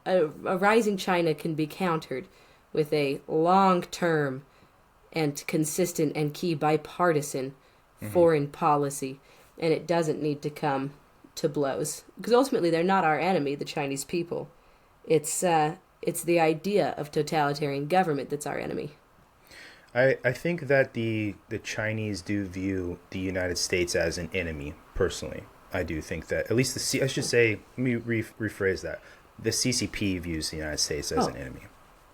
a rising China can be countered with a long-term and consistent and key bipartisan foreign policy, and it doesn't need to come to blows, because ultimately they're not our enemy, the Chinese people. It's the idea of totalitarian government that's our enemy. I think that the Chinese do view the United States as an enemy. Personally, I do think that, at least I should say, let me rephrase that. The CCP views the United States as an enemy.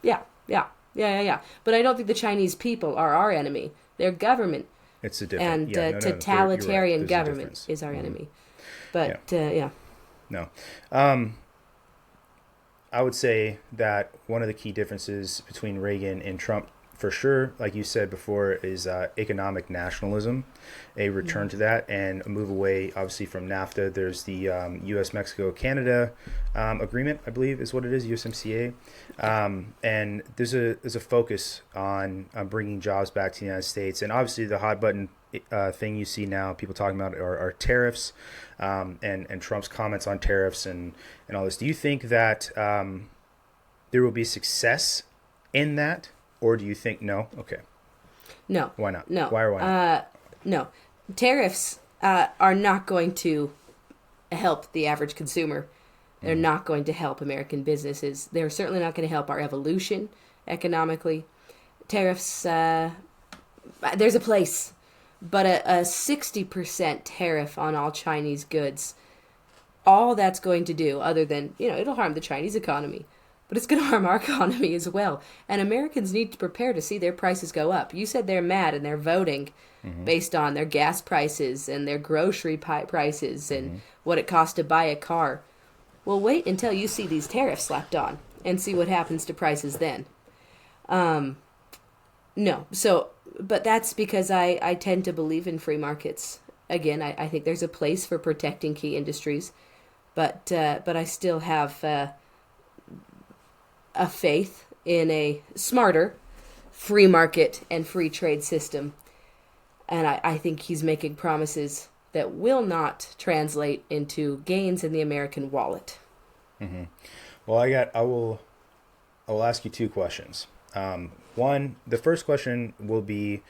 Yeah. But I don't think the Chinese people are our enemy. Their government. It's a different. And totalitarian government is our enemy. But No. I would say that one of the key differences between Reagan and Trump for sure, like you said before, is economic nationalism, a return to that, and a move away, obviously, from NAFTA. There's the U.S., Mexico, Canada agreement, I believe is what it is, USMCA. And there's a focus on bringing jobs back to the United States. And obviously the hot button thing you see now, people talking about are tariffs, and Trump's comments on tariffs and all this. Do you think that there will be success in that? Or do you think no? Okay. No. Why not? No. Why or why not? No. Tariffs are not going to help the average consumer. They're not going to help American businesses. They're certainly not going to help our evolution economically. Tariffs, there's a place, but a 60% tariff on all Chinese goods, all that's going to do, other than, it'll harm the Chinese economy, but it's going to harm our economy as well. And Americans need to prepare to see their prices go up. You said they're mad and they're voting based on their gas prices and their grocery prices and what it costs to buy a car. Well, wait until you see these tariffs slapped on and see what happens to prices then. No. So, but that's because I tend to believe in free markets. Again, I think there's a place for protecting key industries, but I still have a faith in a smarter free market and free trade system. And I think he's making promises that will not translate into gains in the American wallet. Mm-hmm. Well, I will ask you two questions. One, the first question will be,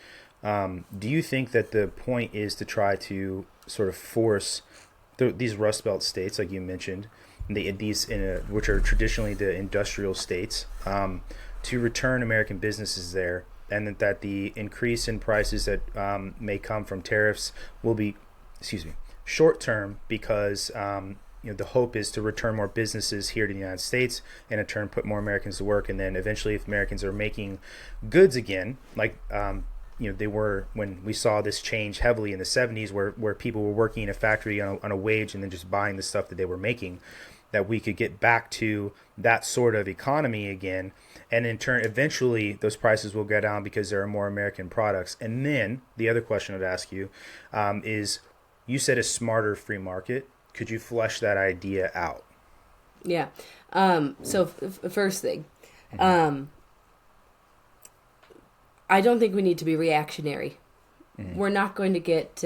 do you think that the point is to try to sort of force these Rust Belt states, like you mentioned, which are traditionally the industrial states, to return American businesses there, and that the increase in prices that may come from tariffs will be, short term, because the hope is to return more businesses here to the United States and in turn put more Americans to work, and then eventually, if Americans are making goods again, like they were when we saw this change heavily in the 70s, where people were working in a factory on a wage and then just buying the stuff that they were making, that we could get back to that sort of economy again. And in turn, eventually, those prices will go down because there are more American products. And then the other question I'd ask you is, you said a smarter free market. Could you flesh that idea out? Yeah. So first thing, I don't think we need to be reactionary. We're not going to get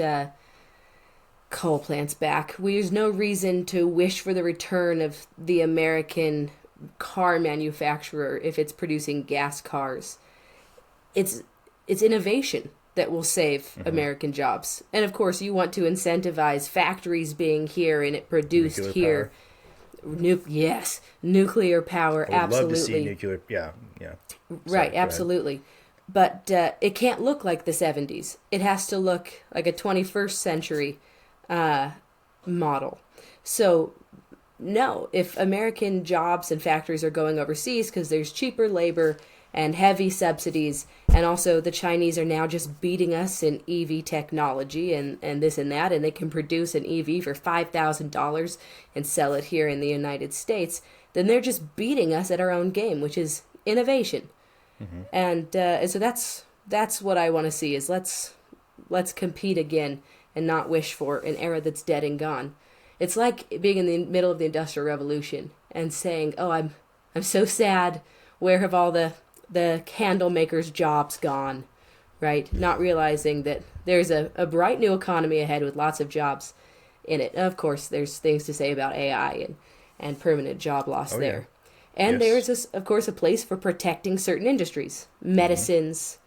coal plants back. There's no reason to wish for the return of the American car manufacturer if it's producing gas cars. It's innovation that will save American jobs. And of course, you want to incentivize factories being here and it produced Nuclear here. Yes, nuclear power, I would absolutely. love to see nuclear. Yeah. Right, absolutely. But it can't look like the 70s. It has to look like a 21st century model. So, no, if American jobs and factories are going overseas because there's cheaper labor and heavy subsidies, and also the Chinese are now just beating us in EV technology and this and that, and they can produce an EV for $5,000 and sell it here in the United States, then they're just beating us at our own game, which is innovation. And so that's what I want to see, is let's compete again and not wish for an era that's dead and gone. It's like being in the middle of the Industrial Revolution and saying, "Oh, I'm so sad. Where have all the candle makers' jobs gone?" Right? Not realizing that there's a bright new economy ahead with lots of jobs in it. Of course, there's things to say about AI and permanent job loss there. And Yes. there's, of course, a place for protecting certain industries, medicines,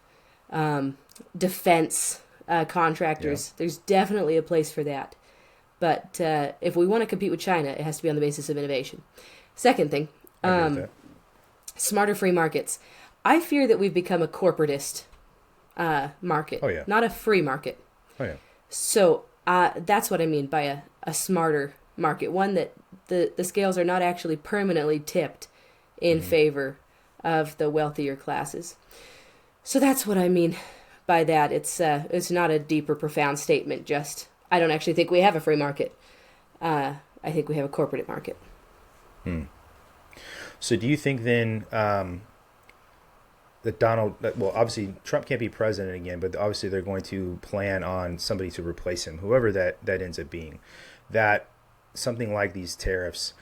defense contractors. There's definitely a place for that. But if we want to compete with China, it has to be on the basis of innovation. Second thing, I agree with that. smarter free markets. I fear that we've become a corporatist market, not a free market. So that's what I mean by a smarter market, one that the scales are not actually permanently tipped in favor of the wealthier classes. So that's what I mean by that. It's not a deep or profound statement, just I don't actually think we have a free market. I think we have a corporate market. So do you think then, well, obviously Trump can't be president again, but obviously they're going to plan on somebody to replace him, whoever that ends up being, that something like these tariffs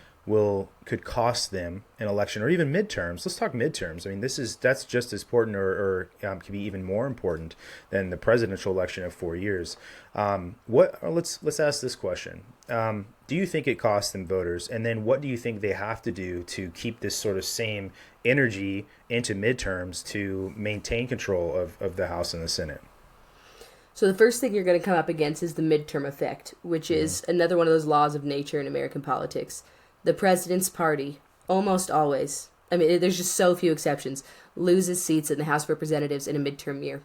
could cost them an election or even midterms. Let's talk midterms. I mean, that's just as important or could be even more important than the presidential election of 4 years. Let's ask this question. Do you think it costs them voters? And then what do you think they have to do to keep this sort of same energy into midterms to maintain control of the House and the Senate? So the first thing you're going to come up against is the midterm effect, which is another one of those laws of nature in American politics. The president's party, almost always, I mean, there's just so few exceptions, loses seats in the House of Representatives in a midterm year.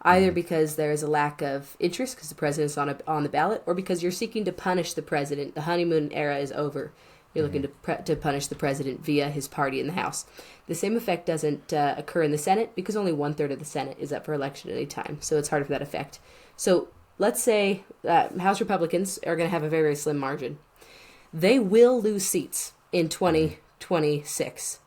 Either because there is a lack of interest because the president's on the ballot, or because you're seeking to punish the president. The honeymoon era is over. You're looking to punish the president via his party in the House. The same effect doesn't occur in the Senate because only 1/3 of the Senate is up for election at any time. So it's harder for that effect. So let's say House Republicans are going to have a very, very slim margin. They will lose seats in 2026.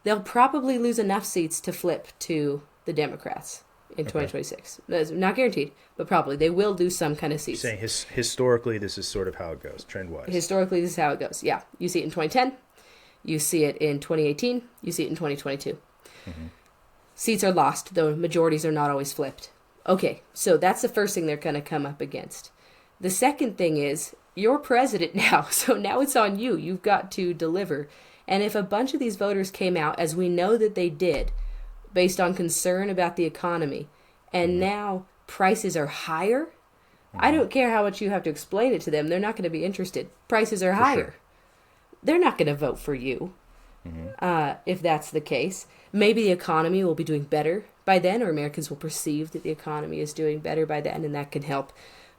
They'll probably lose enough seats to flip to the Democrats in 2026. That's not guaranteed, but probably. They will lose some kind of seats. You're saying historically this is sort of how it goes, trend-wise. Historically, this is how it goes. Yeah. You see it in 2010. You see it in 2018. You see it in 2022. Seats are lost, though majorities are not always flipped. Okay, so that's the first thing they're going to come up against. The second thing is, you're president now, so now it's on you. You've got to deliver. And if a bunch of these voters came out, as we know that they did, based on concern about the economy, and now prices are higher, I don't care how much you have to explain it to them. They're not going to be interested. Prices are higher. Sure. They're not going to vote for you if that's the case. Maybe the economy will be doing better by then, or Americans will perceive that the economy is doing better by then, and that can help.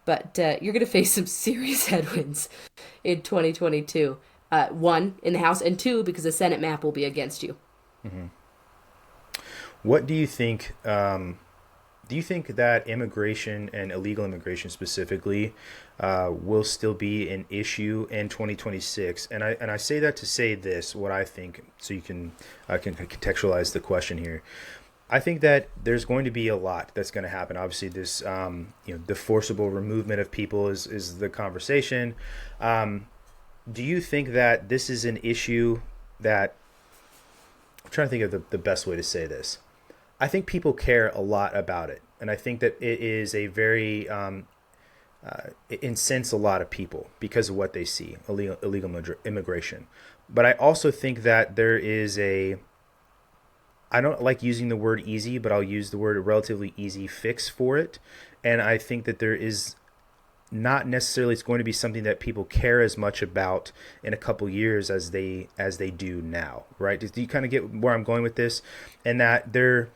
But you're going to face some serious headwinds in 2022. One, in the House, and two, because the Senate map will be against you. What do you think? Do you think that immigration and illegal immigration specifically will still be an issue in 2026? And I say that to say this, what I think, so you can contextualize the question here. I think that there's going to be a lot that's going to happen. Obviously, this the forcible removal of people is the conversation. Do you think that this is an issue that, I'm trying to think of the best way to say this. I think people care a lot about it. And I think that it is a very, it incents a lot of people because of what they see, illegal immigration. But I also think that there is I don't like using the word easy, but I'll use the word a relatively easy fix for it. And I think that there is not necessarily it's going to be something that people care as much about in a couple years as they do now, right? Do you kind of get where I'm going with this? And that the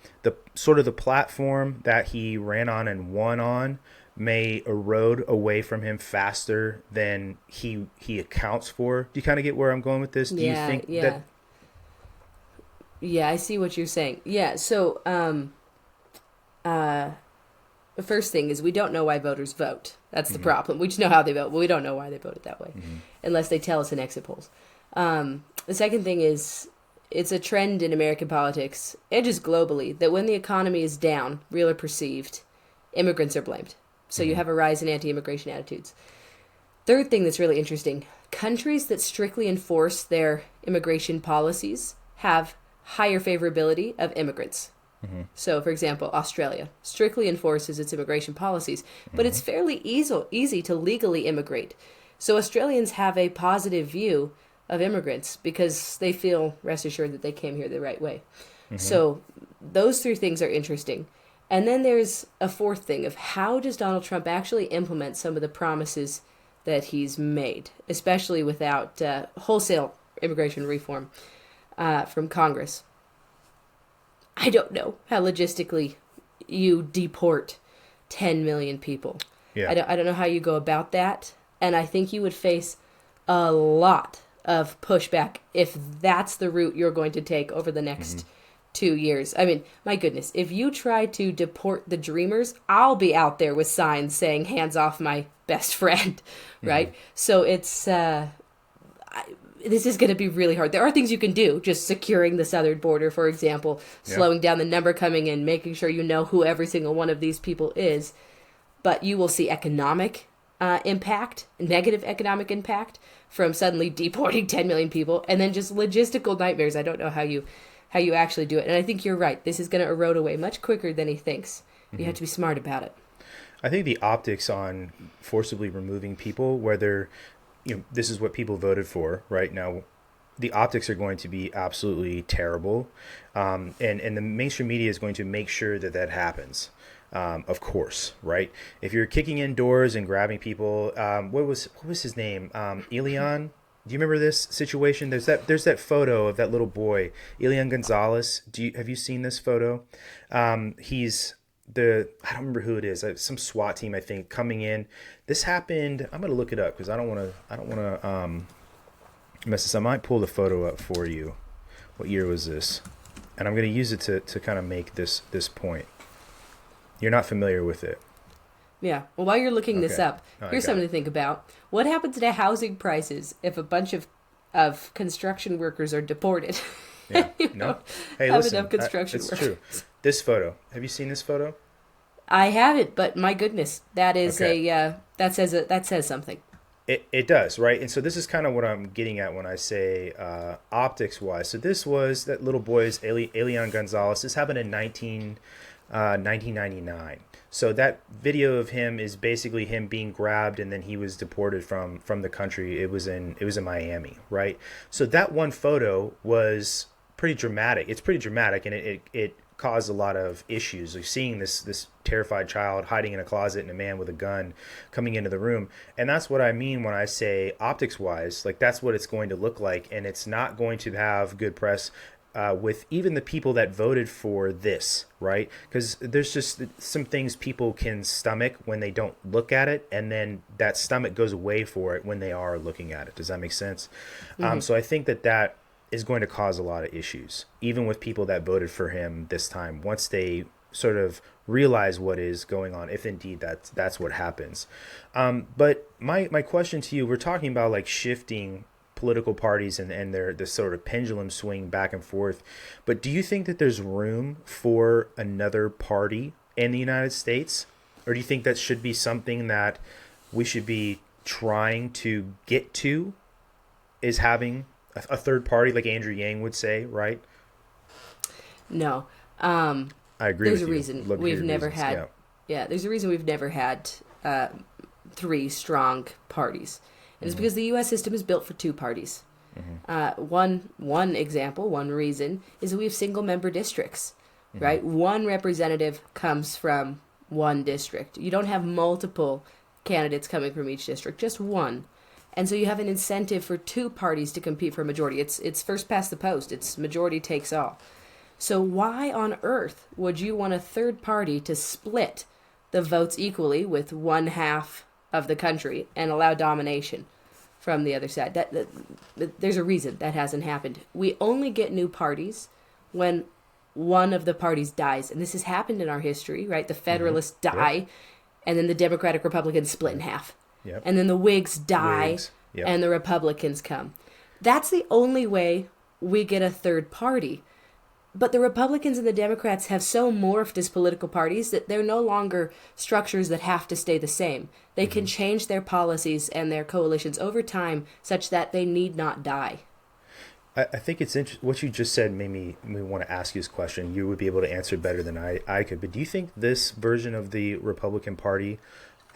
sort of the platform that he ran on and won on may erode away from him faster than he accounts for. Do you kind of get where I'm going with this? Do you think that? Yeah, I see what you're saying. Yeah, so the first thing is we don't know why voters vote. That's the problem. We just know how they vote, but we don't know why they voted that way, unless they tell us in exit polls. The second thing is it's a trend in American politics, and just globally, that when the economy is down, real or perceived, immigrants are blamed. So you have a rise in anti-immigration attitudes. Third thing that's really interesting, countries that strictly enforce their immigration policies have higher favorability of immigrants. So, for example, Australia strictly enforces its immigration policies, but it's fairly easy to legally immigrate. So Australians have a positive view of immigrants because they feel, rest assured, that they came here the right way. So those three things are interesting. And then there's a fourth thing of how does Donald Trump actually implement some of the promises that he's made, especially without wholesale immigration reform from Congress. I don't know how logistically you deport 10 million people. Yeah. I don't know how you go about that. And I think you would face a lot of pushback if that's the route you're going to take over the next 2 years. I mean, my goodness, if you try to deport the Dreamers, I'll be out there with signs saying, hands off my best friend, right? So it's this is going to be really hard. There are things you can do, just securing the southern border, for example, slowing down the number coming in, making sure you know who every single one of these people is. But you will see economic impact, negative economic impact from suddenly deporting 10 million people, and then just logistical nightmares. I don't know how you actually do it. And I think you're right. This is going to erode away much quicker than he thinks. You have to be smart about it. I think the optics on forcibly removing people, whether this is what people voted for right now, the optics are going to be absolutely terrible, and the mainstream media is going to make sure that that happens. Of course, right? If you're kicking in doors and grabbing people, what was his name? Elian. Do you remember this situation? There's that photo of that little boy, Elian Gonzalez. Have you seen this photo? He's I don't remember who it is. Some SWAT team, I think, coming in. This happened. I'm gonna look it up because I don't want to mess this up. I might pull the photo up for you. What year was this? And I'm gonna use it to kind of make this point. You're not familiar with it. Yeah. Well, while you're looking this up, here's something to think about. What happens to housing prices if a bunch of construction workers are deported? Yeah. No. Hey, have listen. Enough construction It's workers. true. This photo. Have you seen this photo? I haven't, but my goodness, that is that says something. It does, right? And so this is kind of what I'm getting at when I say optics-wise. So this was that little boy's Elian Gonzalez. This happened in 1999. So that video of him is basically him being grabbed and then he was deported from the country. It was in Miami, right? So that one photo was pretty dramatic. It's pretty dramatic, and it caused a lot of issues. Like seeing this terrified child hiding in a closet and a man with a gun coming into the room. And that's what I mean when I say optics-wise. Like that's what it's going to look like, and it's not going to have good press with even the people that voted for this, right? Because there's just some things people can stomach when they don't look at it, and then that stomach goes away for it when they are looking at it. Does that make sense? So I think that is going to cause a lot of issues, even with people that voted for him this time, once they sort of realize what is going on, if indeed that's what happens. But my question to you, we're talking about like shifting political parties and the sort of pendulum swing back and forth. But do you think that there's room for another party in the United States? Or do you think that should be something that we should be trying to get to, is having a third party, like Andrew Yang would say, right? No. I agree with you. There's a reason we've never had... Yeah, there's a reason we've never had three strong parties. And it's because the U.S. system is built for two parties. One example, one reason, is that we have single-member districts, right? One representative comes from one district. You don't have multiple candidates coming from each district, just one. And so you have an incentive for two parties to compete for a majority. It's first past the post. It's majority takes all. So why on earth would you want a third party to split the votes equally with one half of the country and allow domination from the other side? There's a reason that hasn't happened. We only get new parties when one of the parties dies. And this has happened in our history, right? The Federalists die, and then the Democratic Republicans split in half. Yep. And then the Whigs die, and the Republicans come. That's the only way we get a third party. But the Republicans and the Democrats have so morphed as political parties that they're no longer structures that have to stay the same. They can change their policies and their coalitions over time such that they need not die. I think it's interesting. What you just said made me want to ask you this question. You would be able to answer better than I could. But do you think this version of the Republican Party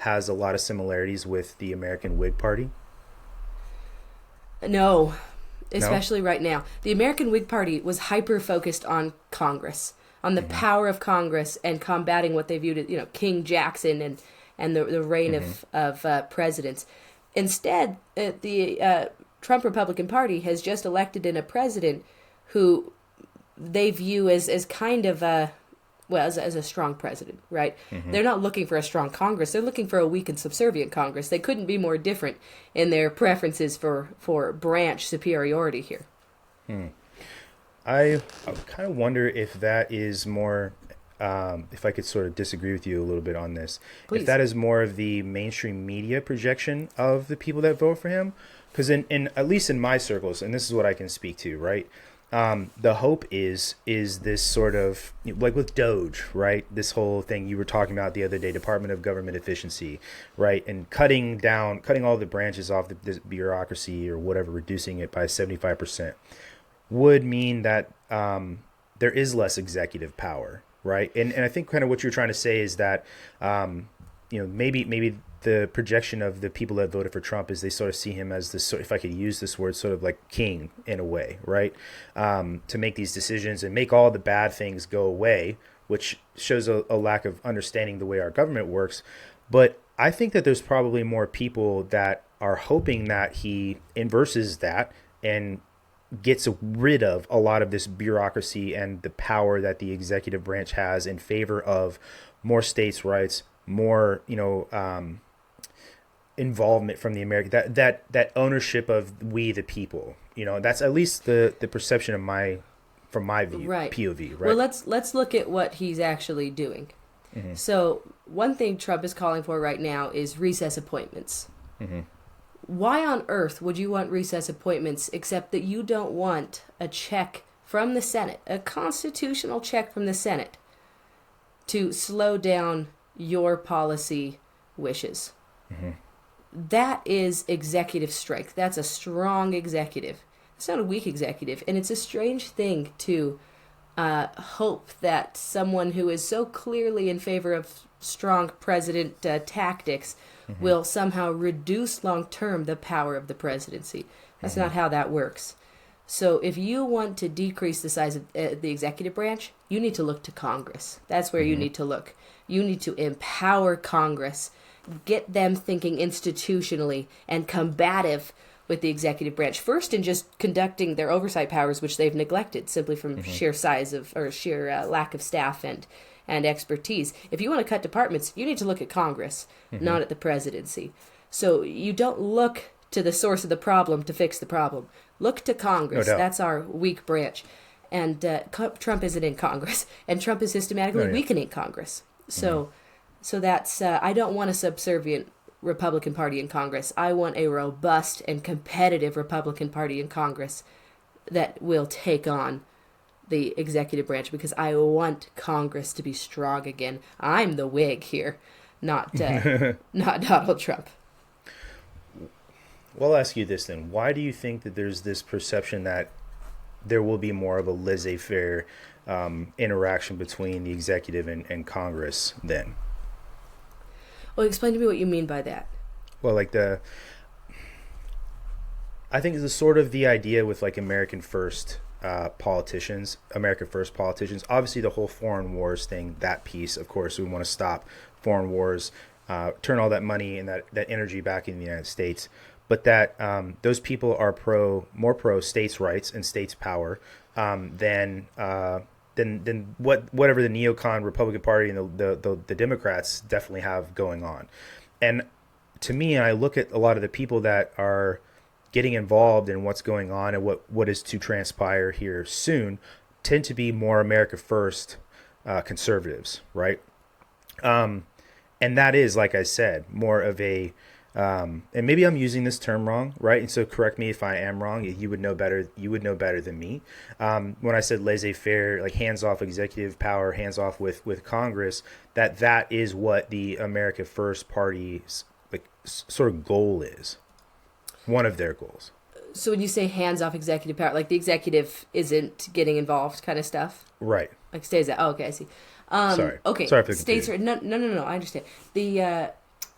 has a lot of similarities with the American Whig Party? No, especially right now. The American Whig Party was hyper-focused on Congress, on the power of Congress and combating what they viewed as, King Jackson and the reign of presidents. Instead, the Trump Republican Party has just elected in a president who they view as kind of as a strong president, right? They're not looking for a strong Congress. They're looking for a weak and subservient Congress. They couldn't be more different in their preferences for branch superiority here. I kind of wonder if that is more, if I could sort of disagree with you a little bit on this. Please. If that is more of the mainstream media projection of the people that vote for him, Because in at least in my circles, and this is what I can speak to, right? The hope is this sort of like with Doge, right? This whole thing you were talking about the other day, Department of Government Efficiency, right? And cutting all the branches off this bureaucracy or whatever, reducing it by 75% would mean that there is less executive power, right? And I think kind of what you're trying to say is that maybe the projection of the people that voted for Trump is they sort of see him as this, if I could use this word, sort of like king in a way, right? To make these decisions and make all the bad things go away, which shows a lack of understanding the way our government works. But I think that there's probably more people that are hoping that he inverses that and gets rid of a lot of this bureaucracy and the power that the executive branch has in favor of more states' rights, more, involvement from the American, that ownership of we the people. That's at least the perception of from my view, right. POV, right? Well, let's look at what he's actually doing. Mm-hmm. So one thing Trump is calling for right now is recess appointments. Mm-hmm. Why on earth would you want recess appointments except that you don't want a check from the Senate, a constitutional check from the Senate, to slow down your policy wishes? Mm-hmm. That is executive strength. That's a strong executive. It's not a weak executive. And it's a strange thing to hope that someone who is so clearly in favor of strong president tactics mm-hmm. will somehow reduce long-term the power of the presidency. That's mm-hmm. not how that works. So if you want to decrease the size of the executive branch, you need to look to Congress. That's where mm-hmm. you need to look. You need to empower Congress, get them thinking institutionally and combative with the executive branch. First, in just conducting their oversight powers, which they've neglected simply from mm-hmm. sheer size of or sheer lack of staff and expertise. If you want to cut departments, you need to look at Congress, mm-hmm. not at the presidency. So you don't look to the source of the problem to fix the problem. Look to Congress. No doubt. That's our weak branch. And Trump isn't in Congress, and Trump is systematically weakening Congress. So. Mm-hmm. So that's, I don't want a subservient Republican Party in Congress. I want a robust and competitive Republican Party in Congress that will take on the executive branch because I want Congress to be strong again. I'm the Whig here, not Donald Trump. Well, I'll ask you this then. Why do you think that there's this perception that there will be more of a laissez-faire interaction between the executive and Congress then? Well, explain to me what you mean by that. Well, I think it's sort of the idea with American First politicians. Obviously, the whole foreign wars thing, that piece, of course, we want to stop foreign wars, turn all that money and that energy back in the United States. But that those people are more pro states' rights and states' power than whatever the neocon Republican Party and the Democrats definitely have going on. And to me, I look at a lot of the people that are getting involved in what's going on and what is to transpire here soon tend to be more America First conservatives, right? And that is, like I said, more of a and maybe I'm using this term wrong, right? And so correct me if I am wrong. You would know better. You would know better than me. When I said laissez-faire, like hands-off executive power, hands-off with Congress, that is what the America First Party's sort of goal is. One of their goals. So when you say hands-off executive power, like the executive isn't getting involved, kind of stuff, right? Like stays out. Oh, okay, I see. Sorry. Okay. Sorry for the states. confusion. No. I understand.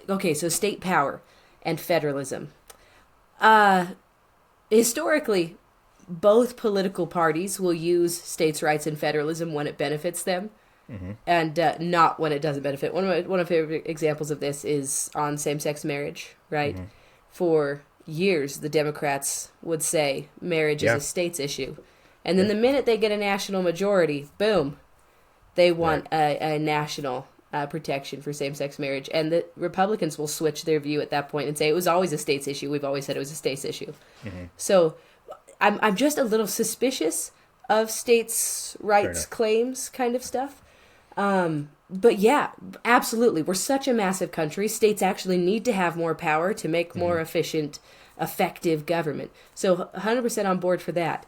Okay, so state power and federalism. Historically, both political parties will use states' rights and federalism when it benefits them, mm-hmm. and not when it doesn't benefit. One of my favorite examples of this is on same-sex marriage, right? Mm-hmm. For years, the Democrats would say marriage is a states issue. And then the minute they get a national majority, boom, they want a national protection for same-sex marriage. And the Republicans will switch their view at that point and say it was always a states issue. We've always said it was a states issue. Mm-hmm. So I'm just a little suspicious of states' rights claims kind of stuff. But yeah, absolutely. We're such a massive country. States actually need to have more power to make more efficient effective government. So 100% on board for that.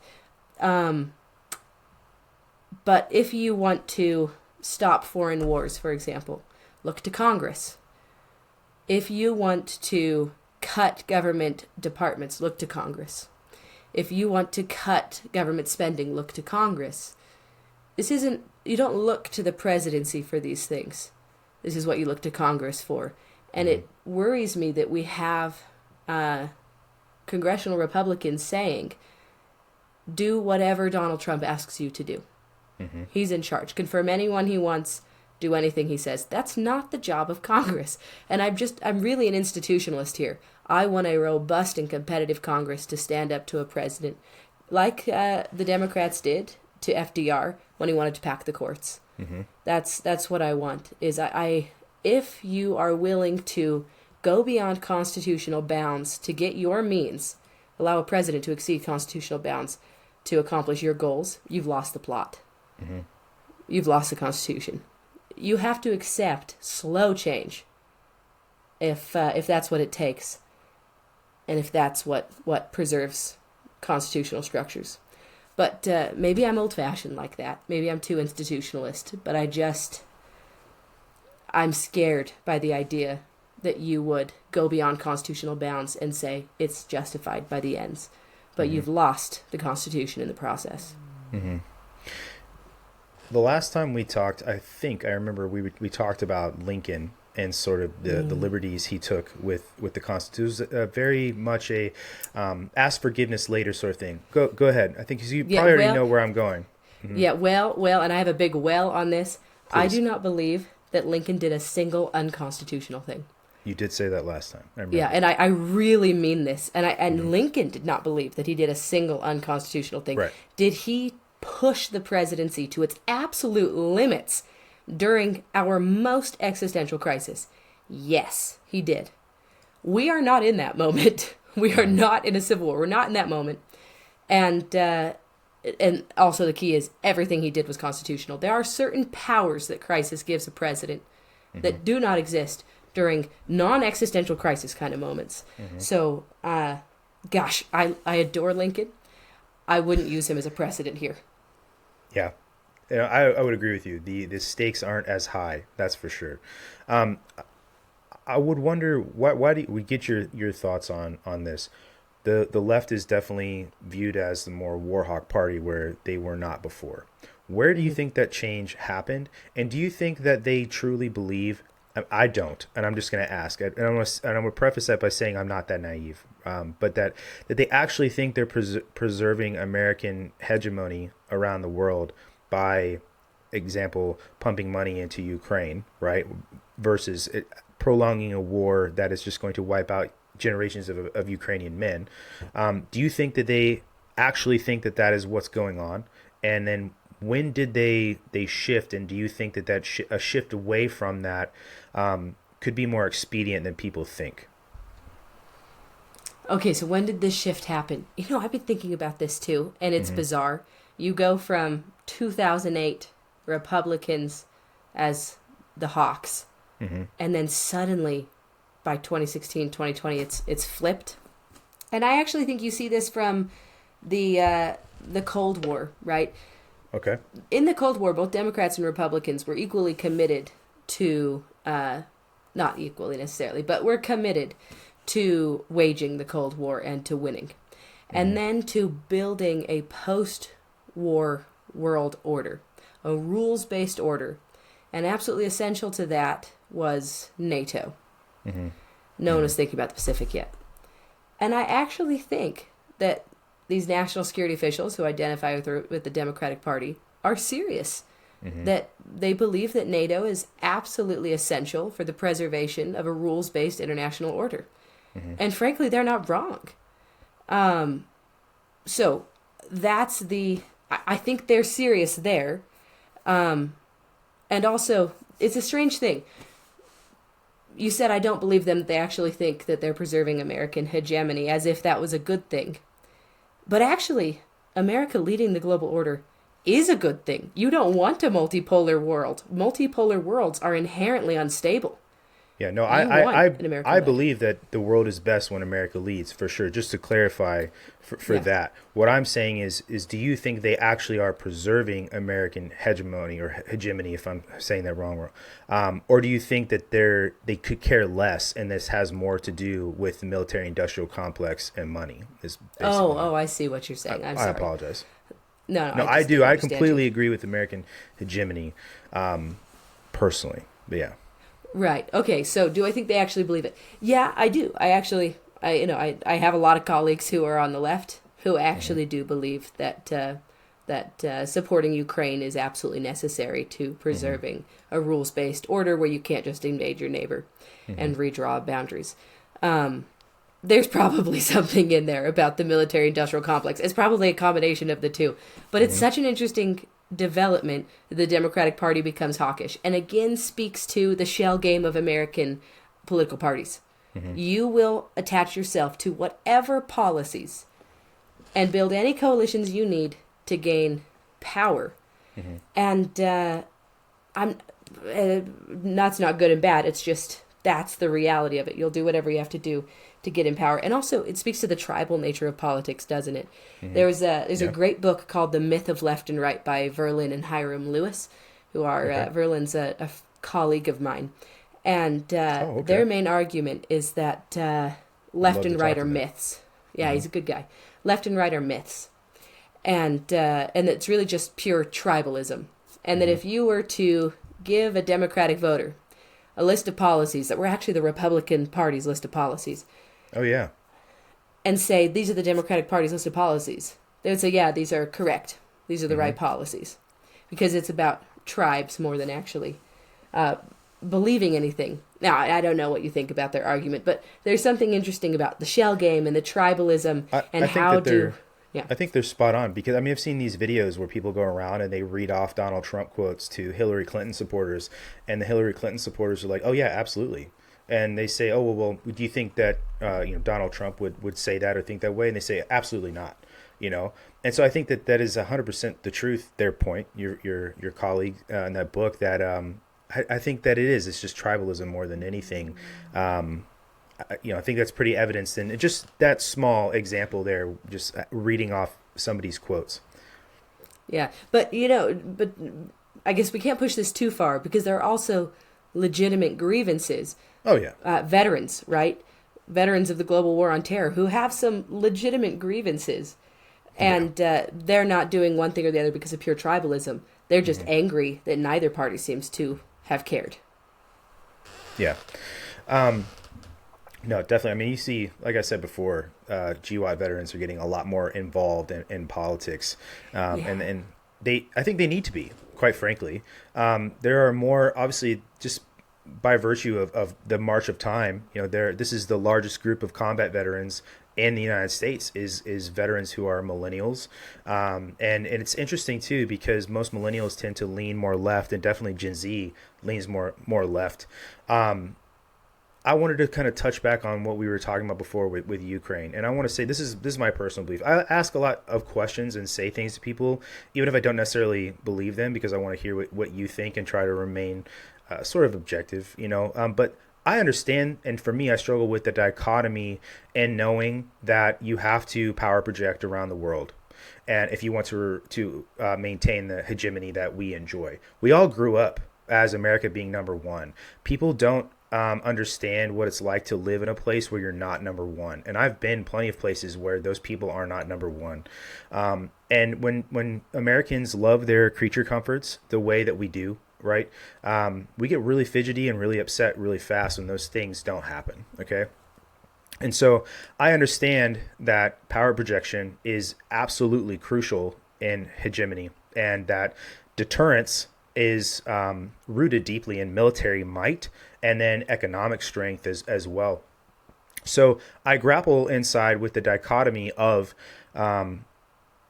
But if you want to stop foreign wars, for example, look to Congress. If you want to cut government departments, look to Congress. If you want to cut government spending, look to Congress. You don't look to the presidency for these things. This is what you look to Congress for. And it worries me that we have congressional Republicans saying, do whatever Donald Trump asks you to do. Mm-hmm. He's in charge. Confirm anyone he wants. Do anything he says. That's not the job of Congress. And I'm really an institutionalist here. I want a robust and competitive Congress to stand up to a president, like the Democrats did to FDR when he wanted to pack the courts. Mm-hmm. That's what I want. Is if you are willing to go beyond constitutional bounds to get your means, allow a president to exceed constitutional bounds to accomplish your goals, you've lost the plot. Mm-hmm. You've lost the Constitution. You have to accept slow change if that's what it takes, and if that's what preserves constitutional structures. But maybe I'm old-fashioned like that. Maybe I'm too institutionalist. But I'm scared by the idea that you would go beyond constitutional bounds and say it's justified by the ends. But you've lost the Constitution in the process. Mm-hmm. The last time we talked, I remember we talked about Lincoln and sort of the liberties he took with the Constitution. It was very much a ask forgiveness later sort of thing. Go ahead. I think you probably already know where I'm going. Mm-hmm. Yeah, well, and I have a big well on this. Please. I do not believe that Lincoln did a single unconstitutional thing. You did say that last time. I remember. Yeah, and I really mean this. And Lincoln did not believe that he did a single unconstitutional thing. Right. Did he push the presidency to its absolute limits during our most existential crisis? Yes, he did. We are not in that moment. We are not in a civil war. We're not in that moment. And also the key is everything he did was constitutional. There are certain powers that crisis gives a president that do not exist during non-existential crisis kind of moments. Mm-hmm. So, gosh, I adore Lincoln. I wouldn't use him as a precedent here. Yeah, I would agree with you. The stakes aren't as high, that's for sure. I would wonder why do we get your thoughts on this? The left is definitely viewed as the more warhawk party where they were not before. Where do you think that change happened? And do you think that they truly believe? I don't, and I'm just going to ask. And I'm going to preface that by saying I'm not that naive, but that they actually think they're preserving American hegemony around the world by, example, pumping money into Ukraine, right, versus prolonging a war that is just going to wipe out generations of Ukrainian men. Do you think that they actually think that is what's going on? And then when did they shift? And do you think that a shift away from that could be more expedient than people think? Okay, so when did this shift happen? I've been thinking about this too, and it's bizarre. You go from 2008 Republicans as the hawks, and then suddenly by 2016, 2020, it's flipped. And I actually think you see this from the Cold War, right? Okay. In the Cold War, both Democrats and Republicans were equally committed to, not equally necessarily, but were committed to waging the Cold War and to winning. And then to building a post-war world order, a rules-based order. And absolutely essential to that was NATO. No one was thinking about the Pacific yet. And I actually think that these national security officials who identify with the Democratic Party are serious. That they believe that NATO is absolutely essential for the preservation of a rules-based international order. And frankly, they're not wrong. So that's I think they're serious there. And also, it's a strange thing. You said I don't believe them that they actually think that they're preserving American hegemony as if that was a good thing. But actually, America leading the global order is a good thing. You don't want a multipolar world. Multipolar worlds are inherently unstable. Yeah, no, You want an American I led. believe that the world is best when America leads, for sure. Just to clarify for Yeah. that, what I'm saying is, do you think they actually are preserving American hegemony or hegemony, if I'm saying that wrong, or do you think that they could care less, and this has more to do with the military-industrial complex and money? Is basically Oh, I see what you're saying. I'm I sorry. apologize. No, No, I I just do. didn't I understand you. completely agree with American hegemony, personally. But yeah. Right. Okay. So, do I think they actually believe it? Yeah, I do. I have a lot of colleagues who are on the left who actually do believe that supporting Ukraine is absolutely necessary to preserving a rules-based order where you can't just invade your neighbor and redraw boundaries. There's probably something in there about the military-industrial complex. It's probably a combination of the two, but it's such an interesting development. The Democratic Party becomes hawkish, and again speaks to the shell game of American political parties. You will attach yourself to whatever policies and build any coalitions you need to gain power. And I'm that's not good and bad. It's just that's the reality of it. You'll do whatever you have to do to get in power. And also, it speaks to the tribal nature of politics, doesn't it? There's a great book called The Myth of Left and Right by Verlin and Hiram Lewis, who are Verlin's a colleague of mine. And their main argument is that left and right are myths. Yeah, he's a good guy. Left and right are myths. And it's really just pure tribalism. And that if you were to give a Democratic voter a list of policies that were actually the Republican Party's list of policies, Oh yeah. and say, these are the Democratic Party's list of policies, they would say, yeah, these are correct. These are the right policies. Because it's about tribes more than actually believing anything. Now, I don't know what you think about their argument, but there's something interesting about the shell game and the tribalism and how do... Yeah. I think they're spot on, because I mean, I've seen these videos where people go around and they read off Donald Trump quotes to Hillary Clinton supporters, and the Hillary Clinton supporters are like, "Oh yeah, absolutely," and they say, "Oh well, do you think that Donald Trump would say that or think that way?" And they say, "Absolutely not," And so I think that is 100% the truth. Their point, your colleague in that book, that I think that it is. It's just tribalism more than anything. I think that's pretty evidenced in just that small example there, just reading off somebody's quotes. Yeah, but I guess we can't push this too far, because there are also legitimate grievances. Oh yeah. Veterans, right? Veterans of the global war on terror who have some legitimate grievances, and they're not doing one thing or the other because of pure tribalism. They're just angry that neither party seems to have cared. Yeah. No, definitely. I mean, you see, like I said before, GWAT veterans are getting a lot more involved in politics, and I think they need to be, quite frankly. There are more, obviously, just by virtue of the march of time. This is the largest group of combat veterans in the United States is veterans who are millennials, and it's interesting too, because most millennials tend to lean more left, and definitely Gen Z leans more left. I wanted to kind of touch back on what we were talking about before with Ukraine. And I want to say, this is my personal belief. I ask a lot of questions and say things to people, even if I don't necessarily believe them, because I want to hear what you think and try to remain sort of objective, But I understand, and for me, I struggle with the dichotomy and knowing that you have to power project around the world. And if you want to maintain the hegemony that we enjoy. We all grew up as America being number one. People don't understand what it's like to live in a place where you're not number one. And I've been plenty of places where those people are not number one. And when Americans love their creature comforts the way that we do, right, we get really fidgety and really upset really fast when those things don't happen. Okay. And so I understand that power projection is absolutely crucial in hegemony, and that deterrence is rooted deeply in military might and then economic strength as well. So I grapple inside with the dichotomy of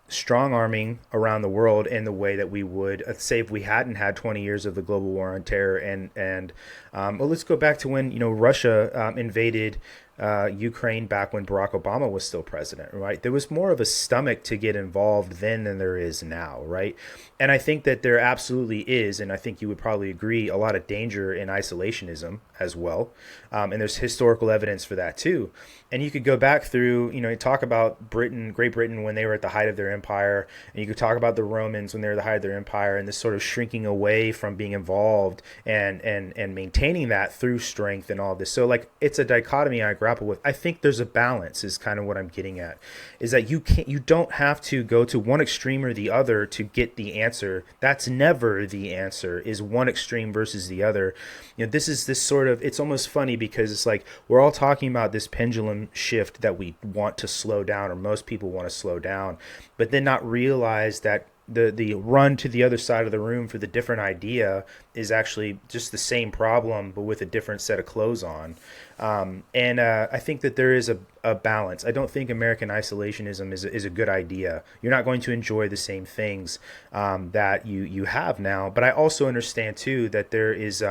strong arming around the world in the way that we would, say, if we hadn't had 20 years of the global war on terror. And well, let's go back to when Russia invaded Ukraine back when Barack Obama was still president, right? There was more of a stomach to get involved then than there is now, right? And I think that there absolutely is, and I think you would probably agree, a lot of danger in isolationism as well. And there's historical evidence for that too. And you could go back through, talk about Great Britain when they were at the height of their empire, and you could talk about the Romans when they were at the height of their empire, and this sort of shrinking away from being involved and maintaining that through strength and all of this. So like it's a dichotomy I grapple with. I think there's a balance is kind of what I'm getting at, is that you don't have to go to one extreme or the other to get the answer. That's never the answer, is one extreme versus the other. This is this sort of, it's almost funny because it's like we're all talking about this pendulum shift that we want to slow down, or most people want to slow down, but then not realize that the run to the other side of the room for the different idea is actually just the same problem, but with a different set of clothes on. And I think that there is a balance. I don't think American isolationism is a good idea. You're not going to enjoy the same things that you have now. But I also understand, too, that there is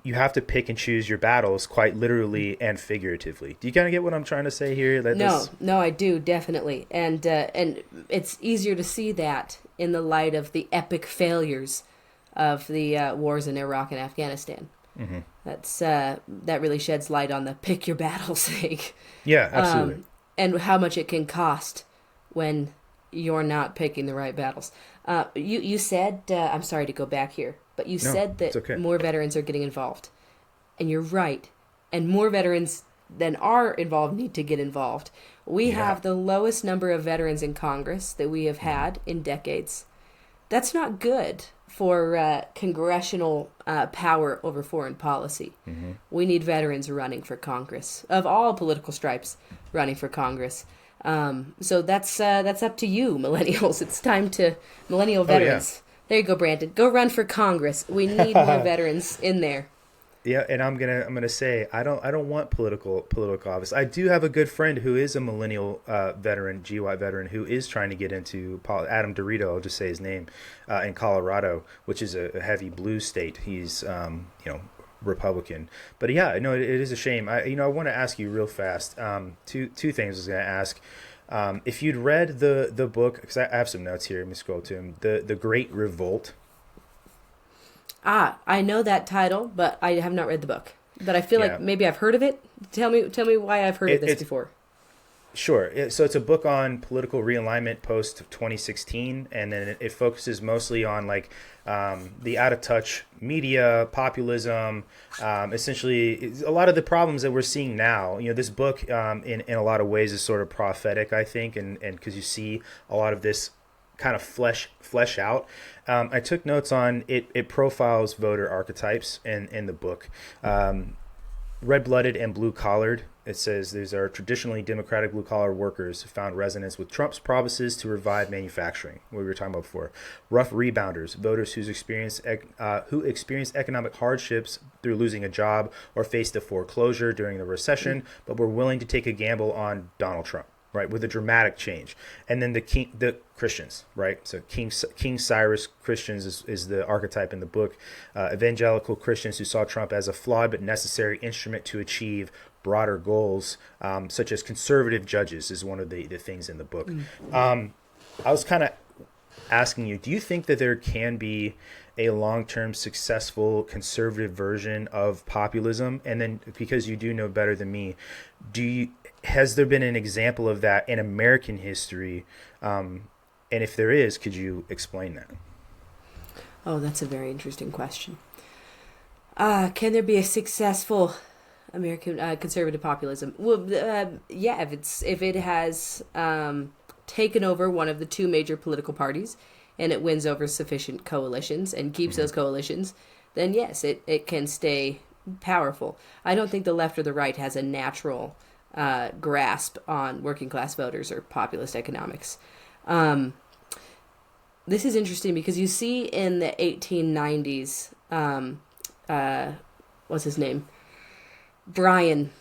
you have to pick and choose your battles, quite literally and figuratively. Do you kind of get what I'm trying to say here? No, I do, definitely. And it's easier to see that in the light of the epic failures of the wars in Iraq and Afghanistan. Mm-hmm. That really sheds light on the pick your battles thing. Yeah, absolutely. And how much it can cost when you're not picking the right battles. You said, I'm sorry to go back here, but you said that more veterans are getting involved. And you're right. And more veterans than are involved need to get involved. We have the lowest number of veterans in Congress that we have had in decades. That's not good for congressional power over foreign policy. Mm-hmm. We need veterans running for Congress, of all political stripes, running for Congress. So that's up to you, millennials. It's time to millennial veterans. There you go, Brandon. Go run for Congress. We need more veterans in there. Yeah, and I'm gonna say I don't want political office. I do have a good friend who is a millennial veteran, GY veteran, who is trying to get into Adam Dorito. I'll just say his name, in Colorado, which is a heavy blue state. He's Republican, but yeah, no, it is a shame. I want to ask you real fast. Two things I was gonna ask. If you'd read the book, because I have some notes here. Let me scroll to him. The Great Revolt. I know that title, but I have not read the book. But I feel like maybe I've heard of it. Tell me why I've heard of this before. Sure. So it's a book on political realignment post 2016, and then it focuses mostly on like the out of touch media, populism, essentially a lot of the problems that we're seeing now. This book in a lot of ways is sort of prophetic, I think, and because you see a lot of this kind of flesh out. I took notes on it. It profiles voter archetypes in the book. Red-blooded and blue-collared. It says these are traditionally democratic blue-collar workers who found resonance with Trump's promises to revive manufacturing, what we were talking about before. Rough rebounders, voters who experience economic hardships through losing a job or faced a foreclosure during the recession, but were willing to take a gamble on Donald Trump. Right, with a dramatic change. And then the Christians, right? So King Cyrus Christians is the archetype in the book. Evangelical Christians who saw Trump as a flawed but necessary instrument to achieve broader goals, such as conservative judges is one of the things in the book. Mm-hmm. I was kind of asking you, do you think that there can be a long-term successful conservative version of populism? And then, because you do know better than me, has there been an example of that in American history? And if there is, could you explain that? Oh, that's a very interesting question. Can there be a successful American conservative populism? Well, yeah, if it has taken over one of the two major political parties and it wins over sufficient coalitions and keeps those coalitions, then yes, it can stay powerful. I don't think the left or the right has a natural grasp on working class voters or populist economics. This is interesting because you see in the 1890s, what's his name? Bryan.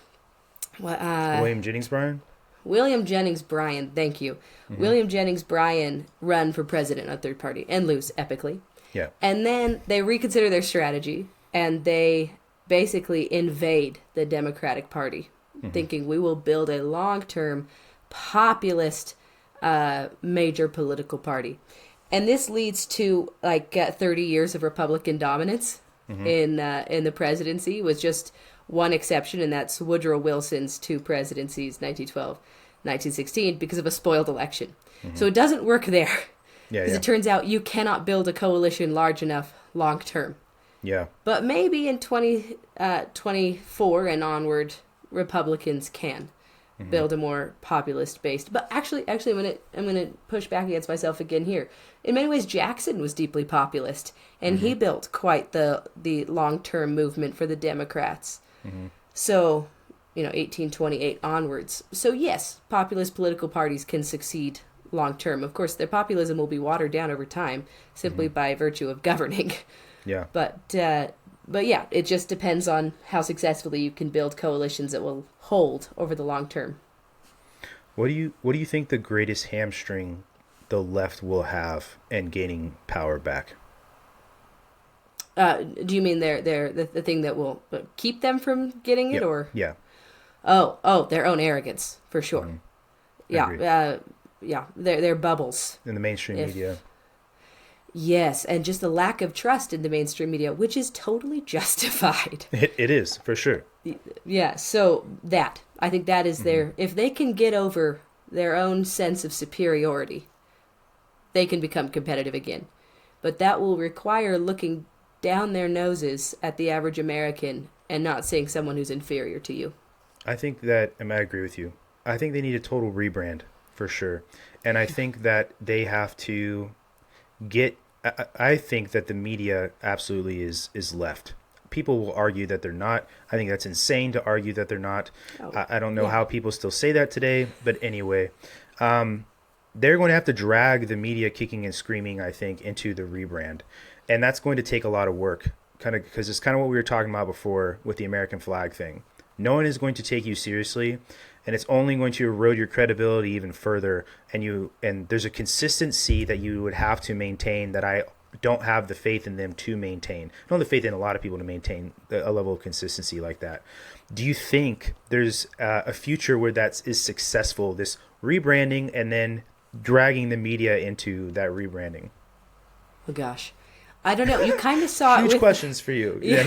William Jennings Bryan? William Jennings Bryan, thank you. Mm-hmm. William Jennings Bryan run for president on third party and lose epically. Yeah. And then they reconsider their strategy and they basically invade the Democratic Party thinking we will build a long-term populist major political party. And this leads to 30 years of Republican dominance in the presidency, with just one exception, and that's Woodrow Wilson's 2 presidencies, 1912, 1916, because of a spoiled election. So it doesn't work there. Because it turns out you cannot build a coalition large enough long term. Yeah. But maybe in 2024 and onward, Republicans can build a more populist based. But actually, I'm gonna push back against myself again here. In many ways, Jackson was deeply populist, and he built quite the long term movement for the Democrats. So, 1828 onwards. So yes, populist political parties can succeed long term. Of course, their populism will be watered down over time simply by virtue of governing. Yeah. But yeah, it just depends on how successfully you can build coalitions that will hold over the long term. What do you think the greatest hamstring the left will have in gaining power back? Do you mean the thing that will keep them from getting it, or? Yeah. Oh, their own arrogance, for sure. Yeah, they're bubbles In the mainstream media. Yes, and just the lack of trust in the mainstream media, which is totally justified. It is, for sure. Yeah, so I think that is if they can get over their own sense of superiority, they can become competitive again. But that will require looking down their noses at the average American and not seeing someone who's inferior to you. I think that, and I agree with you, I think they need a total rebrand, for sure. And I think that they have to I think that the media absolutely is left. People will argue that they're not. I think that's insane to argue that they're not. I don't know how people still say that today, but anyway, they're going to have to drag the media kicking and screaming, I think, into the rebrand. And that's going to take a lot of work, kind of, because it's kind of what we were talking about before with the American flag thing. No one is going to take you seriously, and it's only going to erode your credibility even further. And there's a consistency that you would have to maintain that I don't have the faith in them to maintain. I don't have the faith in a lot of people to maintain a level of consistency like that. Do you think there's a future where that is successful, this rebranding and then dragging the media into that rebranding? Oh gosh, I don't know. You kind of saw huge questions for you. You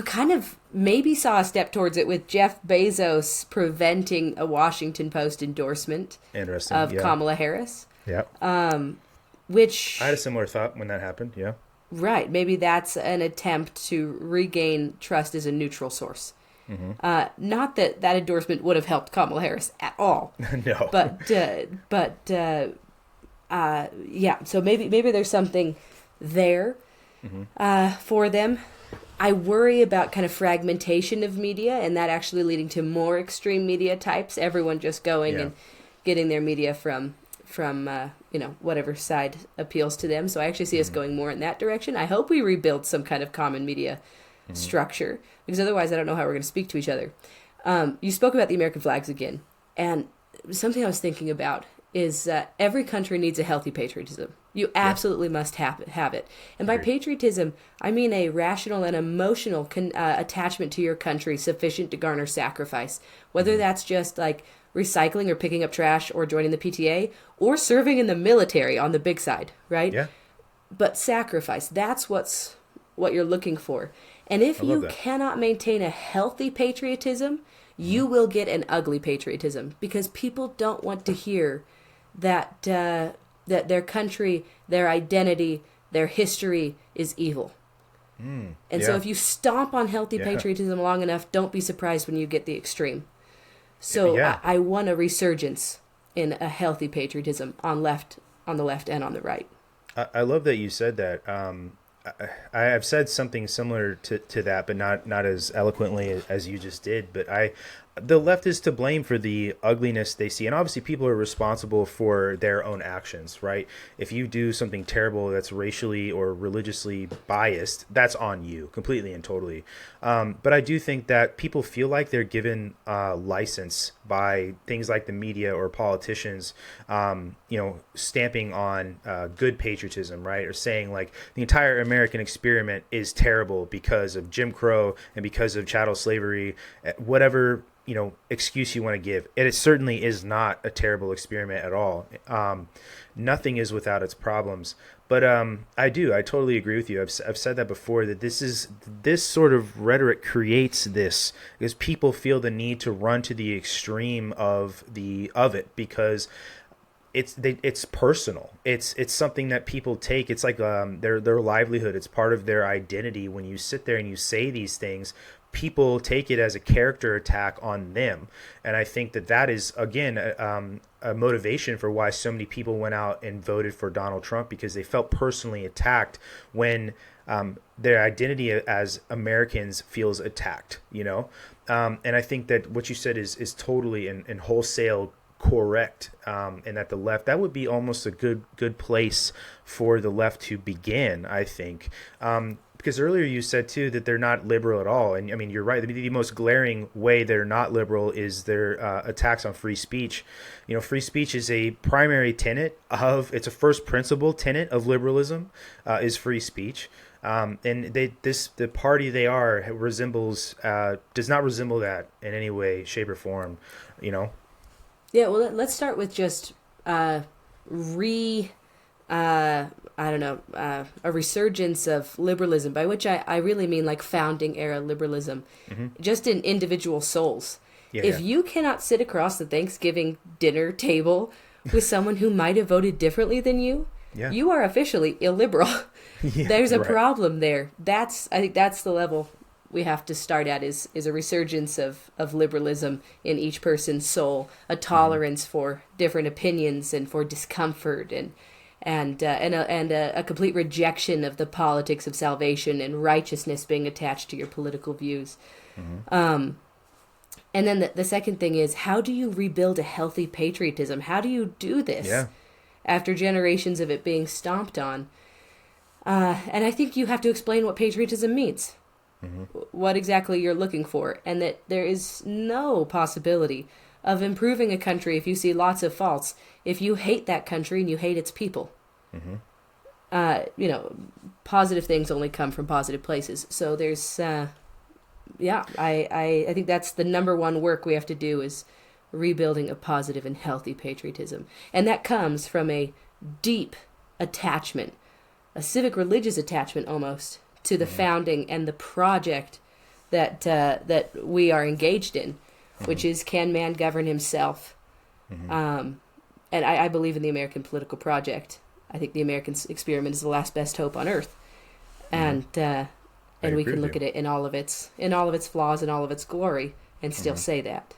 kind of maybe saw a step towards it with Jeff Bezos preventing a Washington Post endorsement of Kamala Harris. Yeah. Which I had a similar thought when that happened. Yeah. Right. Maybe that's an attempt to regain trust as a neutral source. Not that endorsement would have helped Kamala Harris at all. No. So maybe there's something there for them. I worry about kind of fragmentation of media and that actually leading to more extreme media types. Everyone just going and getting their media from whatever side appeals to them. So I actually see us going more in that direction. I hope we rebuild some kind of common media structure, because otherwise I don't know how we're going to speak to each other. You spoke about the American flags again, and something I was thinking about is every country needs a healthy patriotism. You absolutely must have it. And by patriotism, I mean a rational and emotional attachment to your country sufficient to garner sacrifice, whether that's just like recycling or picking up trash or joining the PTA or serving in the military on the big side, right? Yeah. But sacrifice, that's what you're looking for. And if you cannot maintain a healthy patriotism, you will get an ugly patriotism, because people don't want to hear that that their country, their identity, their history is evil. So if you stomp on healthy patriotism long enough, don't be surprised when you get the extreme. So I want a resurgence in a healthy patriotism on the left and on the right. I love that you said that. I've said something similar to that, but not as eloquently as you just did. But the left is to blame for the ugliness they see, and obviously people are responsible for their own actions, right? If you do something terrible that's racially or religiously biased, that's on you completely and totally. But I do think that people feel like they're given license by things like the media or politicians, stamping on good patriotism, right? Or saying like the entire American experiment is terrible because of Jim Crow and because of chattel slavery, whatever excuse you want to give. It certainly is not a terrible experiment at all. Nothing is without its problems. But I totally agree with you. I've said that before, that this sort of rhetoric creates this because people feel the need to run to the extreme of it because it's personal. It's something that people take. It's like their livelihood. It's part of their identity. When you sit there and you say these things, people take it as a character attack on them. And I think that is, again, a motivation for why so many people went out and voted for Donald Trump, because they felt personally attacked when their identity as Americans feels attacked, And I think that what you said is totally and wholesale correct, and that the left, that would be almost a good place for the left to begin, I think. Because earlier you said too that they're not liberal at all, and I mean you're right. The most glaring way they're not liberal is their attacks on free speech. Free speech is a primary tenet it's a first principle tenet of liberalism, is free speech. And the party they are does not resemble that in any way, shape, or form. Yeah, well, let's start with just a resurgence of liberalism, by which I really mean like founding era liberalism, just in individual souls. If you cannot sit across the Thanksgiving dinner table with someone who might have voted differently than you, you are officially illiberal. There's a problem there. I think that's the level we have to start at, is a resurgence of liberalism in each person's soul, a tolerance for different opinions and for discomfort, and a complete rejection of the politics of salvation and righteousness being attached to your political views. And then the second thing is, how do you rebuild a healthy patriotism? How do you do this after generations of it being stomped on? And I think you have to explain what patriotism means, what exactly you're looking for, and that there is no possibility of improving a country if you see lots of faults, if you hate that country and you hate its people. Positive things only come from positive places. So there's, I think that's the number one work we have to do, is rebuilding a positive and healthy patriotism. And that comes from a deep attachment, a civic religious attachment almost, to the founding and the project that we are engaged in, which is, can man govern himself? And I believe in the American political project. I think the American experiment is the last best hope on earth, and we can look at it in all of its flaws and all of its glory, and still say that.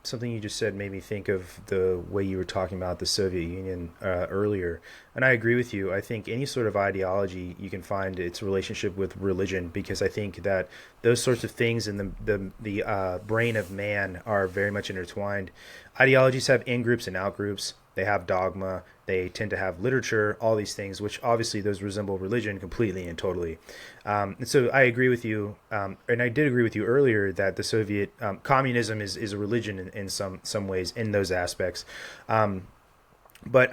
Something you just said made me think of the way you were talking about the Soviet Union earlier, and I agree with you. I think any sort of ideology, you can find its relationship with religion, because I think that those sorts of things in the brain of man are very much intertwined. Ideologies have in-groups and out-groups. They have dogma. They tend to have literature, all these things, which obviously those resemble religion completely and totally. And so I agree with you, and I did agree with you earlier that the Soviet communism is a religion in some ways in those aspects. But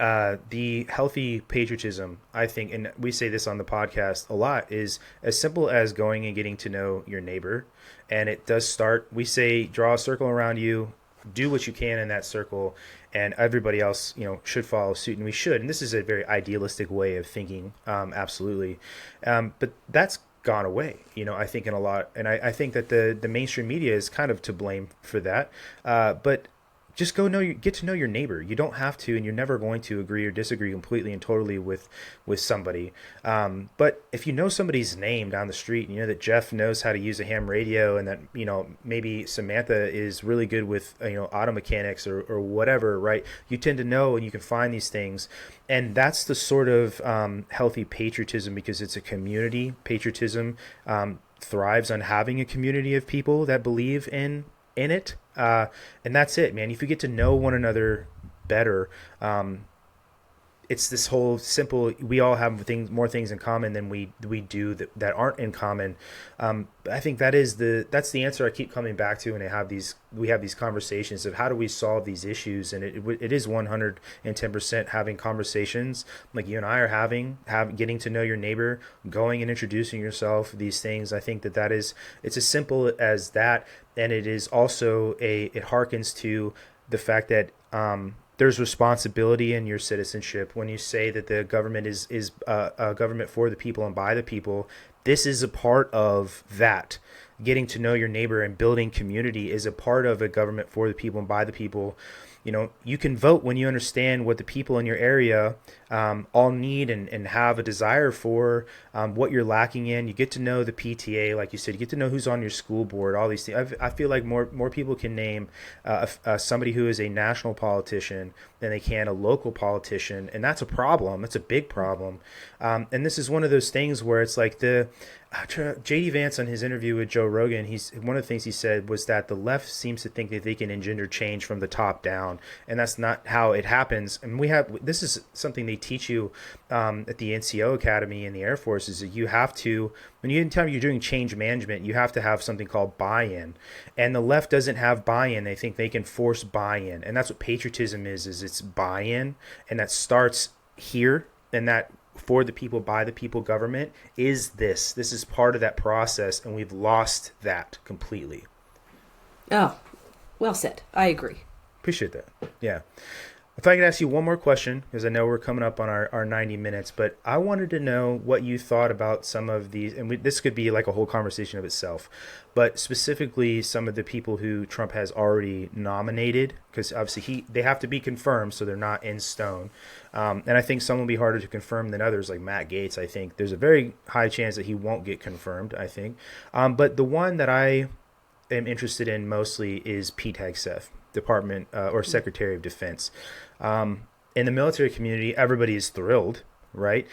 the healthy patriotism, I think, and we say this on the podcast a lot, is as simple as going and getting to know your neighbor. And it does start, we say, draw a circle around you, do what you can in that circle, and everybody else, should follow suit, and we should. And this is a very idealistic way of thinking, absolutely. But that's gone away, I think, in a lot. And I think that the mainstream media is kind of to blame for that. But just get to know your neighbor. You don't have to, and you're never going to agree or disagree completely and totally with somebody. But if you know somebody's name down the street, and you know that Jeff knows how to use a ham radio, and that maybe Samantha is really good with auto mechanics or whatever, right? You tend to know, and you can find these things, and that's the sort of healthy patriotism, because it's a community. Patriotism thrives on having a community of people that believe in it, and that's it, man. If you get to know one another better, it's this whole simple, we all have more things in common than we do that aren't in common. I think that's the answer I keep coming back to when we have these conversations of how do we solve these issues. And it is 110% having conversations like you and I are having getting to know your neighbor, going and introducing yourself, these things. I think it's as simple as that. And it is also it harkens to the fact that there's responsibility in your citizenship when you say that the government is a government for the people and by the people. This is a part of that. Getting to know your neighbor and building community is a part of a government for the people and by the people. You can vote when you understand what the people in your area all need and have a desire for, what you're lacking in. You get to know the PTA, like you said. You get to know who's on your school board, all these things. I feel like more people can name somebody who is a national politician than they can a local politician, and that's a problem. That's a big problem. And this is one of those things where it's like J.D. Vance, on his interview with Joe Rogan, one of the things he said was that the left seems to think that they can engender change from the top down, and that's not how it happens. And this is something they teach you at the NCO Academy in the Air Force, is that you have to, anytime you're doing change management, you have to have something called buy-in. And the left doesn't have buy-in. They think they can force buy-in, and that's what patriotism is it's buy-in, and that starts here, and that for the people, by the people government is this is part of that process, and we've lost that completely. Oh, well said. I agree. Appreciate that. Yeah. If I could ask you one more question, because I know we're coming up on our 90 minutes, but I wanted to know what you thought about some of these, and this could be like a whole conversation of itself, but specifically some of the people who Trump has already nominated, because obviously they have to be confirmed, so they're not in stone. And I think some will be harder to confirm than others, like Matt Gaetz. I think there's a very high chance that he won't get confirmed, I think. But the one that I am interested in mostly is Pete Hegseth, Department or Secretary of Defense. In the military community, everybody is thrilled, right?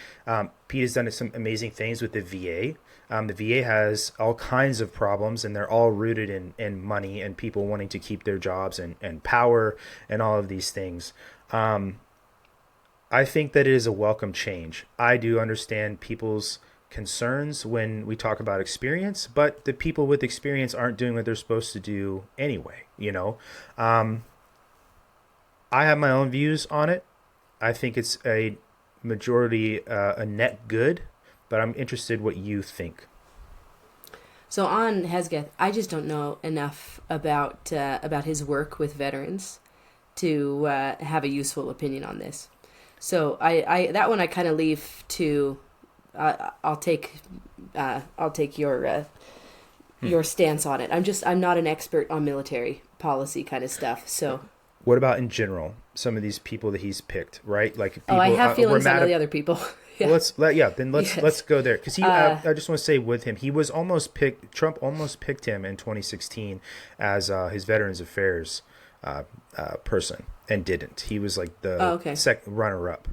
Pete has done some amazing things with the VA. The VA has all kinds of problems, and they're all rooted in money and people wanting to keep their jobs and power and all of these things. I think that it is a welcome change. I do understand people's concerns when we talk about experience, but the people with experience aren't doing what they're supposed to do anyway, I have my own views on it. I think it's a majority, a net good, but I'm interested what you think. So on Hesketh, I just don't know enough about his work with veterans to have a useful opinion on this. So I that one I kind of leave to. I'll take your stance on it. I'm not an expert on military policy kind of stuff. So what about in general? Some of these people that he's picked, right? Like people, I have feelings on the other people. Yeah. Well, let's go there, because I just want to say with him, he was almost picked. Trump almost picked him in 2016 as his Veterans Affairs person, and didn't. He was like the second runner-up.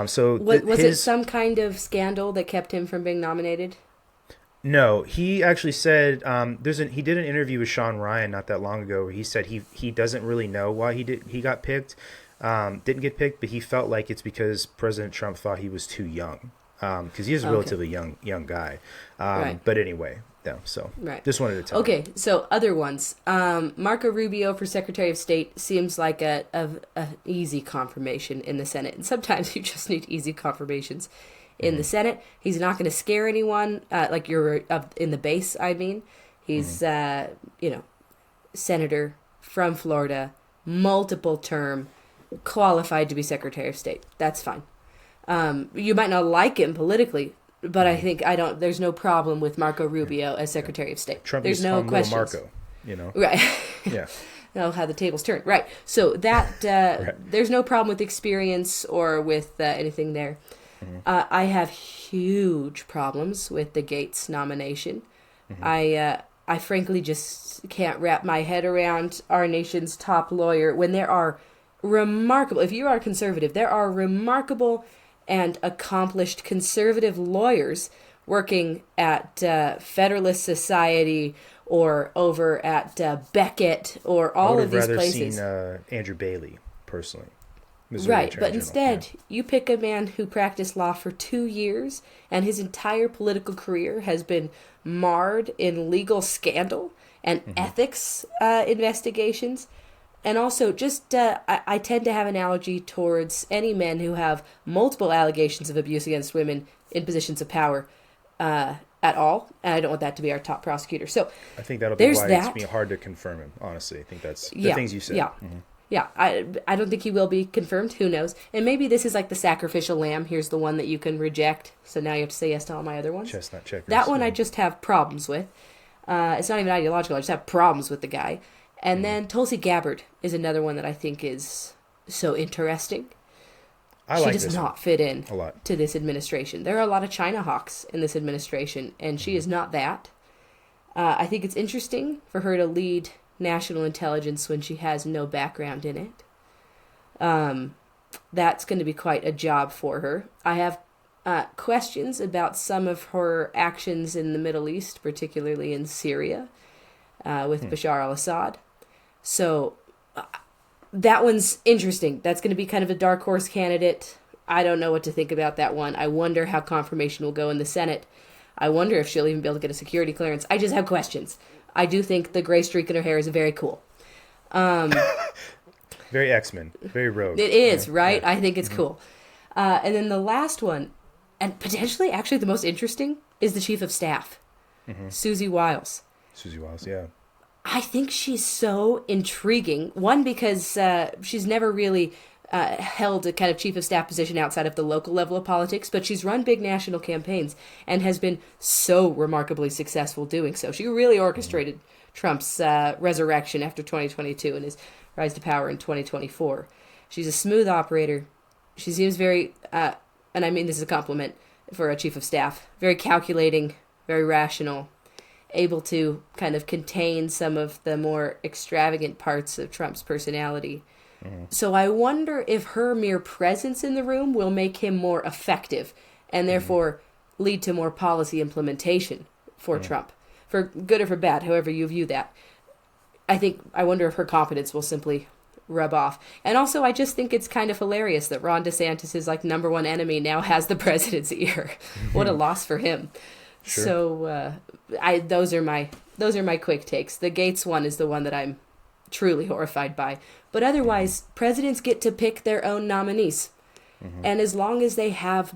So was it some kind of scandal that kept him from being nominated? No, he actually said he did an interview with Sean Ryan not that long ago where he said he doesn't really know why he got picked, didn't get picked, but he felt like it's because President Trump thought he was too young, because he is a relatively young guy. Right. But anyway, yeah. So right. Just wanted to tell. Okay, so other ones. Marco Rubio for Secretary of State seems like a easy confirmation in the Senate, and sometimes you just need easy confirmations. In the Senate, he's not going to scare anyone. Like you're in the base, I mean, he's senator from Florida, multiple term, qualified to be Secretary of State. That's fine. You might not like him politically, but I think there's no problem with Marco Rubio as Secretary of State. Trump there's no questions. Marco, Right. Yeah. how the tables turn. Right. So that there's no problem with experience or with anything there. I have huge problems with the Gates nomination. I frankly just can't wrap my head around our nation's top lawyer when there are remarkable, if you are a conservative, there are remarkable and accomplished conservative lawyers working at Federalist Society or over at Beckett or all of these places. I would have rather seen Andrew Bailey, personally. Missouri Right, Attorney but General. instead, you pick a man who practiced law for 2 years, and his entire political career has been marred in legal scandal and ethics investigations. And also, just I tend to have an allergy towards any men who have multiple allegations of abuse against women in positions of power at all. And I don't want that to be our top prosecutor. So I think that'll be why it's being hard to confirm him, honestly. I think that's the things you said. Yeah. Yeah, I don't think he will be confirmed. Who knows? And maybe this is like the sacrificial lamb. Here's the one that you can reject. So now you have to say yes to all my other ones. Chestnut checkers. That one I just have problems with. It's not even ideological. I just have problems with the guy. And then Tulsi Gabbard is another one that I think is so interesting. She does not fit in to this administration. There are a lot of China hawks in this administration, and she is not that. I think it's interesting for her to lead national intelligence when she has no background in it. That's going to be quite a job for her. I have questions about some of her actions in the Middle East, particularly in Syria, with Bashar al-Assad. So that one's interesting. That's going to be kind of a dark horse candidate. I don't know what to think about that one. I wonder how confirmation will go in the Senate. I wonder if she'll even be able to get a security clearance. I just have questions. I do think the gray streak in her hair is very cool. Very X-Men. Very rogue. It is, right? Yeah. I think it's cool. And then the last one, and potentially actually the most interesting, is the Chief of Staff, Susie Wiles. Susie Wiles, yeah. I think she's so intriguing. One, because she's never really held a kind of chief of staff position outside of the local level of politics, but she's run big national campaigns and has been so remarkably successful doing so. She really orchestrated Trump's resurrection after 2022 and his rise to power in 2024. She's a smooth operator. She seems very, and I mean this is a compliment for a chief of staff, very calculating, very rational, able to kind of contain some of the more extravagant parts of Trump's personality. So I wonder if her mere presence in the room will make him more effective and therefore lead to more policy implementation for Trump, for good or for bad, however you view that. I wonder if her competence will simply rub off. And also, I just think it's kind of hilarious that Ron DeSantis' like number one enemy now has the president's ear. What a loss for him. Sure. So those are my quick takes. The Gates one is the one that I'm truly horrified by. But otherwise, presidents get to pick their own nominees. And as long as they have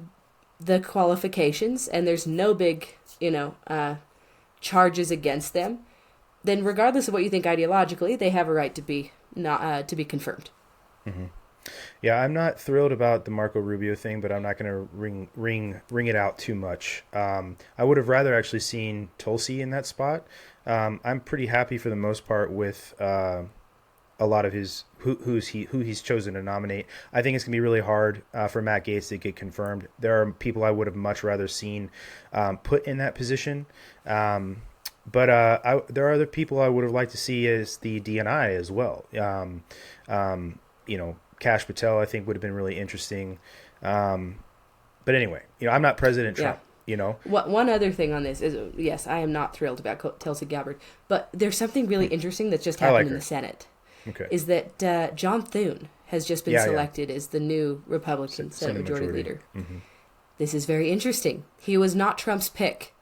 the qualifications and there's no big, charges against them, then regardless of what you think ideologically, they have a right to be to be confirmed. Yeah, I'm not thrilled about the Marco Rubio thing, but I'm not going to ring it out too much. I would have rather actually seen Tulsi in that spot. I'm pretty happy for the most part with a lot of his who he's chosen to nominate. I think it's going to be really hard for Matt Gaetz to get confirmed. There are people I would have much rather seen put in that position. But there are other people I would have liked to see as the DNI as well. Kash Patel, I think, would have been really interesting. But anyway, I'm not President Trump. One other thing on this is, yes, I am not thrilled about Tulsi Gabbard, but there's something really interesting that's just happened in the Senate. Okay. Is that John Thune has just been selected as the new Republican Senate Majority Leader. This is very interesting. He was not Trump's pick.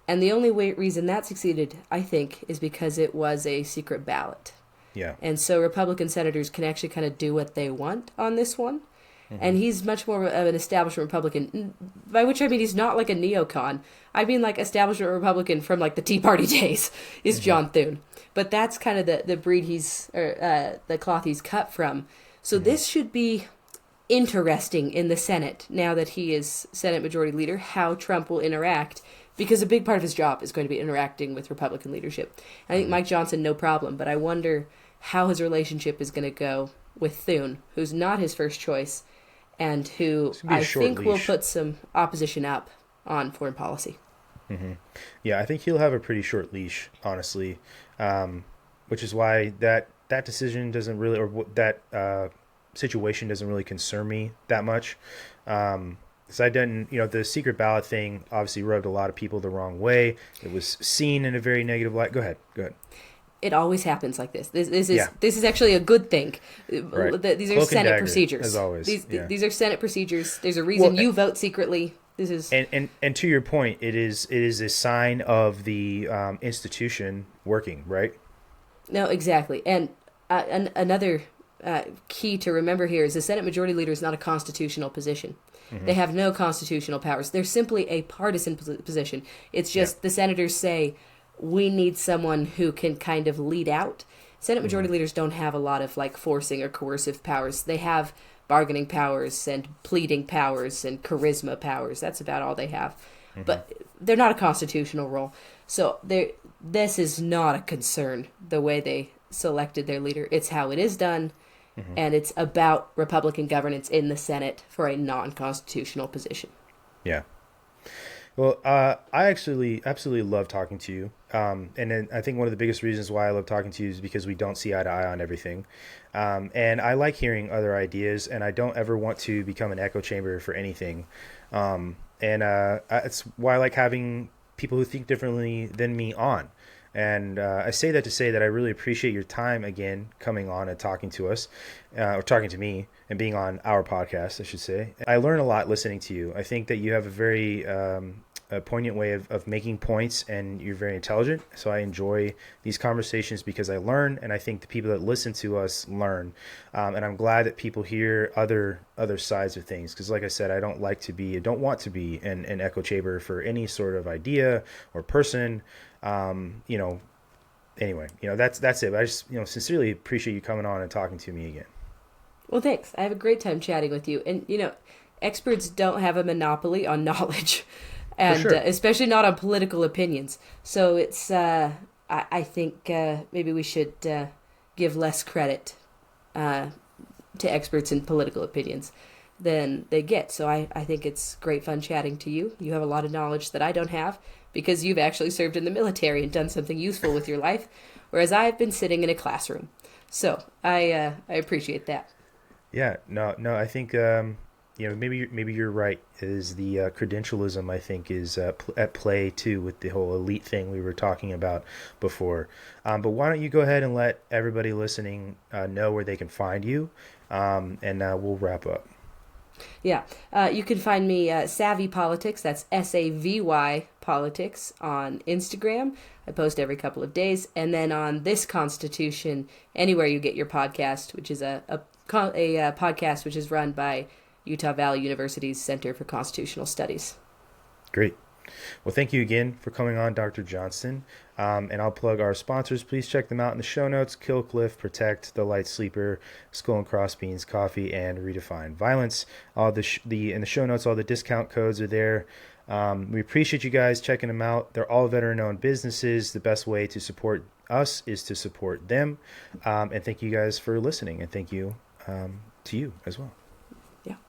And the only reason that succeeded, I think, is because it was a secret ballot. Yeah. And so Republican senators can actually kind of do what they want on this one. And he's much more of an establishment Republican, by which I mean he's not like a neocon. I mean like establishment Republican from like the Tea Party days is John Thune. But that's kind of the breed the cloth he's cut from. So this should be interesting in the Senate now that he is Senate Majority Leader, how Trump will interact. Because a big part of his job is going to be interacting with Republican leadership. I think Mike Johnson, no problem. But I wonder how his relationship is going to go with Thune, who's not his first choice, and who I think will put some opposition up on foreign policy. Mm-hmm. Yeah, I think he'll have a pretty short leash, honestly, which is why that decision doesn't really, or that situation doesn't really concern me that much. Because I didn't, the secret ballot thing obviously rubbed a lot of people the wrong way. It was seen in a very negative light. Go ahead. It always happens like this. This is actually a good thing. Right. These are Cloak Senate and dagger, procedures. as always. These are Senate procedures. There's a reason you vote secretly. This is and to your point, it is a sign of the institution working, right? No, exactly. And another key to remember here is the Senate Majority Leader is not a constitutional position. Mm-hmm. They have no constitutional powers. They're simply a partisan position. It's just the senators say, we need someone who can kind of lead out. Senate Majority Leaders don't have a lot of forcing or coercive powers. They have bargaining powers and pleading powers and charisma powers. That's about all they have. Mm-hmm. But they're not a constitutional role. So this is not a concern, the way they selected their leader. It's how it is done, and it's about Republican governance in the Senate for a non-constitutional position. Yeah. Well, I actually absolutely love talking to you. And then I think one of the biggest reasons why I love talking to you is because we don't see eye to eye on everything. And I like hearing other ideas, and I don't ever want to become an echo chamber for anything. It's why I like having people who think differently than me on. And I say that to say that I really appreciate your time again coming on and talking to us, or talking to me, and being on our podcast, I should say. I learn a lot listening to you. I think that you have a very a poignant way of making points, and you're very intelligent. So I enjoy these conversations because I learn, and I think the people that listen to us learn. And I'm glad that people hear other sides of things, because like I said, I don't want to be an echo chamber for any sort of idea or person. Anyway, that's it. I just, sincerely appreciate you coming on and talking to me again. Well, thanks. I have a great time chatting with you. And, experts don't have a monopoly on knowledge, and sure. Especially not on political opinions. So it's, I think maybe we should give less credit to experts in political opinions than they get. So I think it's great fun chatting to you. You have a lot of knowledge that I don't have, because you've actually served in the military and done something useful with your life, whereas I've been sitting in a classroom. So I appreciate that. Yeah, no, I think maybe you're right. Is the credentialism, I think, is at play too with the whole elite thing we were talking about before. But why don't you go ahead and let everybody listening know where they can find you, and we'll wrap up. Yeah, you can find me Savvy Politics, that's SAVY Politics, on Instagram. I post every couple of days. And then on This Constitution, anywhere you get your podcast, which is a podcast which is run by Utah Valley University's Center for Constitutional Studies. Great. Well, thank you again for coming on, Dr. Johnston. And I'll plug our sponsors. Please check them out in the show notes: Kill Cliff, Protect, The Light Sleeper, Skull and Crossbeans Coffee, and Redefine Violence. All in the show notes, all the discount codes are there. We appreciate you guys checking them out. They're all veteran-owned businesses. The best way to support us is to support them. And thank you guys for listening, and thank you to you as well.